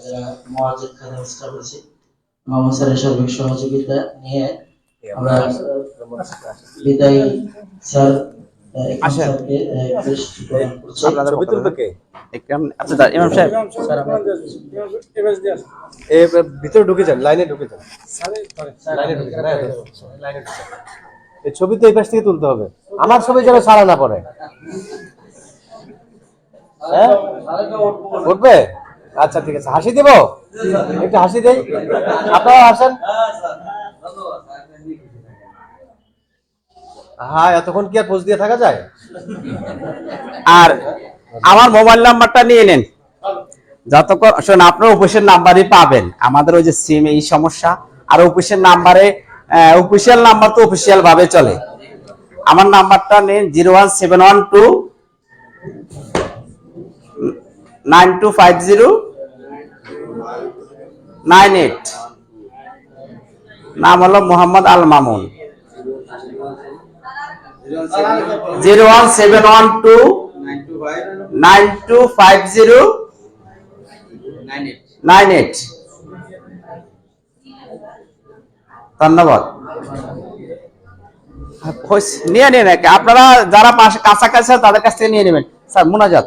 H: যারা মুয়াজ্জিন খাদেম স্টাফ আছি, মোহাম্মদ স্যারের সার্বিক সহযোগিতা নিয়ে আমরা বিদায়ী স্যার ইকরাম
G: আসেন।
H: স্যারকে বৃষ্টি প্রদান করছে।
G: আপনাদের
A: ছবি তুলবে কে?
G: আচ্ছা ইমাম সাহেব
A: ভিতরে ঢুকে যান, লাইনে ঢুকে যান, লাইনে ঢুকে যান, লাইনে ঢুকে যান। এই ছবি তো এই পাশ থেকে তুলতে হবে, আমার ছবি যেন সারা না পড়ে। হ্যাঁ উঠবে? আচ্ছা ঠিক আছে, হাসি দিব, একটু হাসি দেই, আপনারা হাসেন। হ্যাঁ, এতক্ষণ কি আর পোজ দিয়ে থাকা যায়?
G: আর আমার মোবাইল নাম্বারটা নিয়ে নেন, যতক্ষণ শোন আপনার অফিসের নাম্বারই পাবেন। আমাদের ওই যে সিম এই সমস্যা, আর অফিসের নাম্বারে অফিসিয়াল নাম্বার তো অফিসিয়াল ভাবে চলে। আমার নাম্বারটা নেন 01712 925098। নাম হলো মোহাম্মদ আল মামুন। 01712 925098। ধন্যবাদ। নিয়ে নিন, আপনারা যারা পাশে কাছাকাছি তাদের কাছ থেকে নিয়ে নেবেন। স্যার মুনাজাত।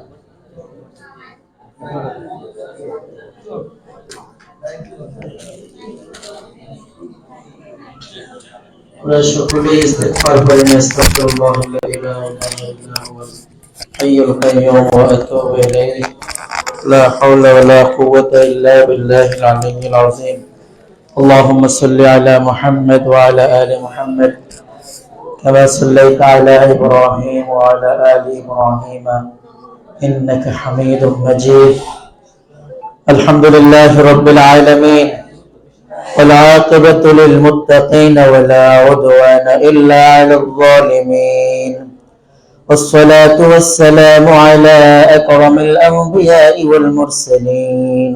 H: আমরা সকলেই ইস্তিগফার করি, আস্তাগফিরুল্লাহ লা ইলাহা ইল্লা হুয়াল হাইয়ুল কাইয়্যুম ওয়া আতুবু ইলাইহি লা হাওলা ওয়া লা কুওয়াতা ইল্লা বিল্লাহিল আলিয়্যিল আযীম। اللهم صل على محمد وعلى آل محمد كما صليت على إبراهيم وعلى آل إبراهيم إنك حميد مجيد. الحمد لله رب العالمين والعاقبة للمتقين ولا عدوان إلا على الظالمين، والصلاة والسلام على أكرم الأنبياء والمرسلين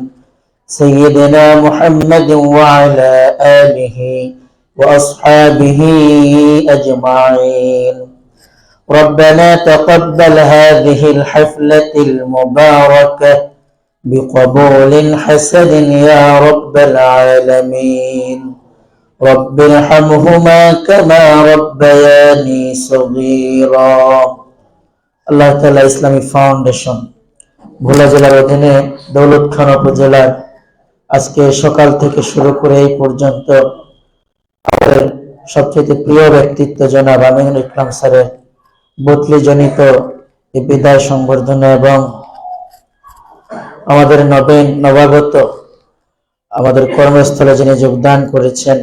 H: سيدنا محمد وعلى آله وأصحابه أجمعين. ربنا تقبل هذه الحفلة المباركة بقبول حسن يا رب العالمين. رب ارحمهما كما ربياني صغيرا. আল্লাহ তাআলা ইসলামিক ফাউন্ডেশন ভোলা জেলার অধীনে দৌলতখান উপজেলার আজকে সকাল থেকে শুরু করে এই পর্যন্ত আমাদের সবচেয়ে প্রিয় ব্যক্তিত্ব জনাব আমিনুল ইকরাম স্যারের বদলি জনিত এই বিদায় সংবর্ধনা এবং আমাদের নবাগত আমাদের কর্মস্থলে যিনি যোগদান করেছেন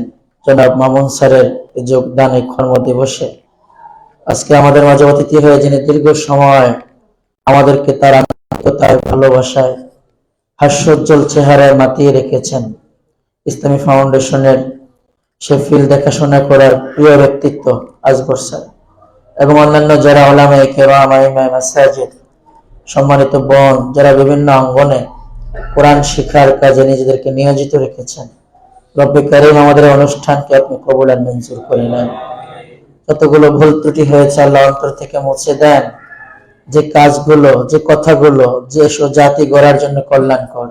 H: জনাব মামুন স্যারের যোগদান এই কর্মদিবসে আজকে আমাদের মাঝে অতিথি হয়ে যিনি দীর্ঘ সময় আমাদেরকে তার আন্তরিকতায় ভালোবাসায় হাস্যোজ্জ্বল চেহারায় মাতিয়ে রেখেছেন, ইসলামী ফাউন্ডেশনের সে ফিল্ড দেখাশোনা করার প্রিয় ব্যক্তিত্ব আজগর স্যার এবং অন্যান্য যারা উলামায়ে কেরাম, আইমায়ে মাসাজিদ, সম্মানিত বোন যারা বিভিন্ন অঙ্গনে কোরআন শিক্ষার কাজে নিজেদেরকে নিয়োজিত রেখেছেন। রব্বে কারীম আমাদের অনুষ্ঠানকে আপনি কবুল আর মঞ্জুর করে নেন। যতগুলো ভুল ত্রুটি হয়েছে আল্লাহ অন্তর থেকে মুছে দেন। যে কাজগুলো, যে কথাগুলো যে জাতি গড়ার জন্য কল্যাণকর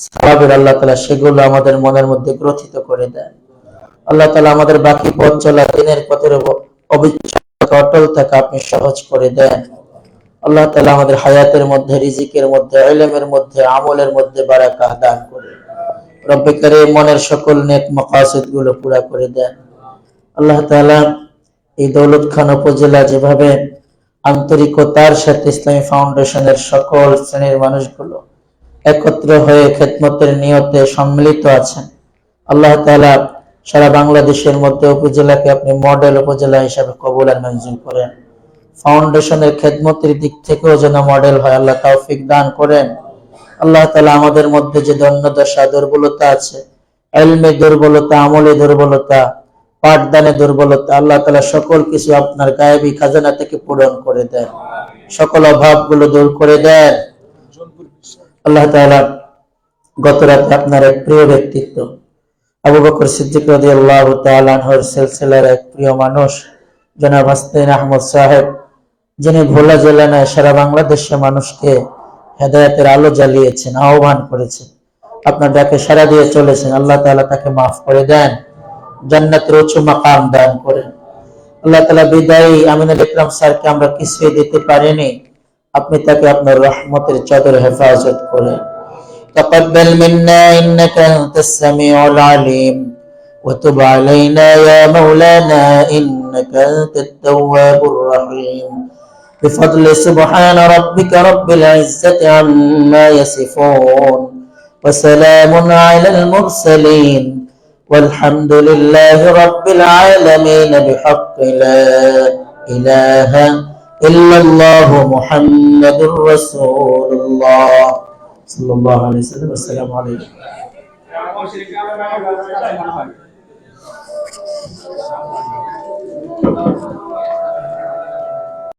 H: সাহাবের আল্লাহ তাআলা সেগুলো আমাদের মনের মধ্যে গ্রথিত করে দেন। আল্লাহ তাআলা আমাদের বাকি পথ চলা দিনের পথের অবিচল অটল থাকা আপনি সহজ করে দেন। আল্লাহ তাআলা আমাদের হায়াতের মধ্যে, রিজিকের মধ্যে, ইলমের মধ্যে, আমলের মধ্যে বারাকা দান করে রব্বে কারীম মনের সকল নেক মাকাসিদ গুলো পুরা করে দেন। আল্লাহ তাআলা এই দৌলতখান উপজেলা যেভাবে আন্তরিকতার সাথে ইসলামী ফাউন্ডেশনের সকল শ্রেণীর মানুষগুলো একত্র হয়ে খেদমতের নিয়তে সম্মিলিত আছেন, আল্লাহ তাআলা সারা বাংলাদেশের মধ্যে উপজেলাকে আপনি মডেল উপজেলা হিসাবে কবুল আর মঞ্জুর করেন। ফাউন্ডেশনের খেদমতের দিক থেকেও যেন মডেল হয় আল্লাহ তৌফিক দান করেন। আল্লাহ তাআলা আমাদের মধ্যে যে দণ্ডদশা দুর্বলতা আছে, ইলমে দুর্বলতা, আমলে দুর্বলতা, পাঠদানে দুর্বলতা, আল্লাহ তাআলা সকল কিছু আপনার গায়েবী খাজানা থেকে পূরণ করে দেন, সকল অভাবগুলো দূর করে দেন। আল্লাহ তাআলা গত রাতে আপনার এক প্রিয় ব্যক্তিত্ব আবু বকর সিদ্দিক রাদিয়াল্লাহু তাআলা আনহুর সিলসিলার এক প্রিয় মানুষ জনাব হাসান আহমদ সাহেব, যিনি ভোলা জেলা নয় সারা বাংলাদেশের মানুষকে হেদায়েতের আলো জ্বালিয়েছেন, আহ্বান করেছেন, আপনার ডাকে সাড়া দিয়ে চলেছেন। আল্লাহ তাআলা তাকে মাফ করে দেন, জান্নাতের উঁচু মাকাম দান করেন। আল্লাহ তাআলা বিদায়ী আমিনুল ইকরাম স্যারকে আমরা কিছুই দিতে পারিনি, আপনি তাকে আপনার রহমতের চাদরে হেফাজত করেন। تقبل منا إنك أنت السميع العليم وتب علينا يا مولانا إنك أنت التواب الرحيم بفضل سبحان ربك رب العزة عما يصفون وسلام على المرسلين والحمد لله رب العالمين بحق لا إله إلا الله محمد رسول الله صلى الله عليه وسلم. السلام عليكم.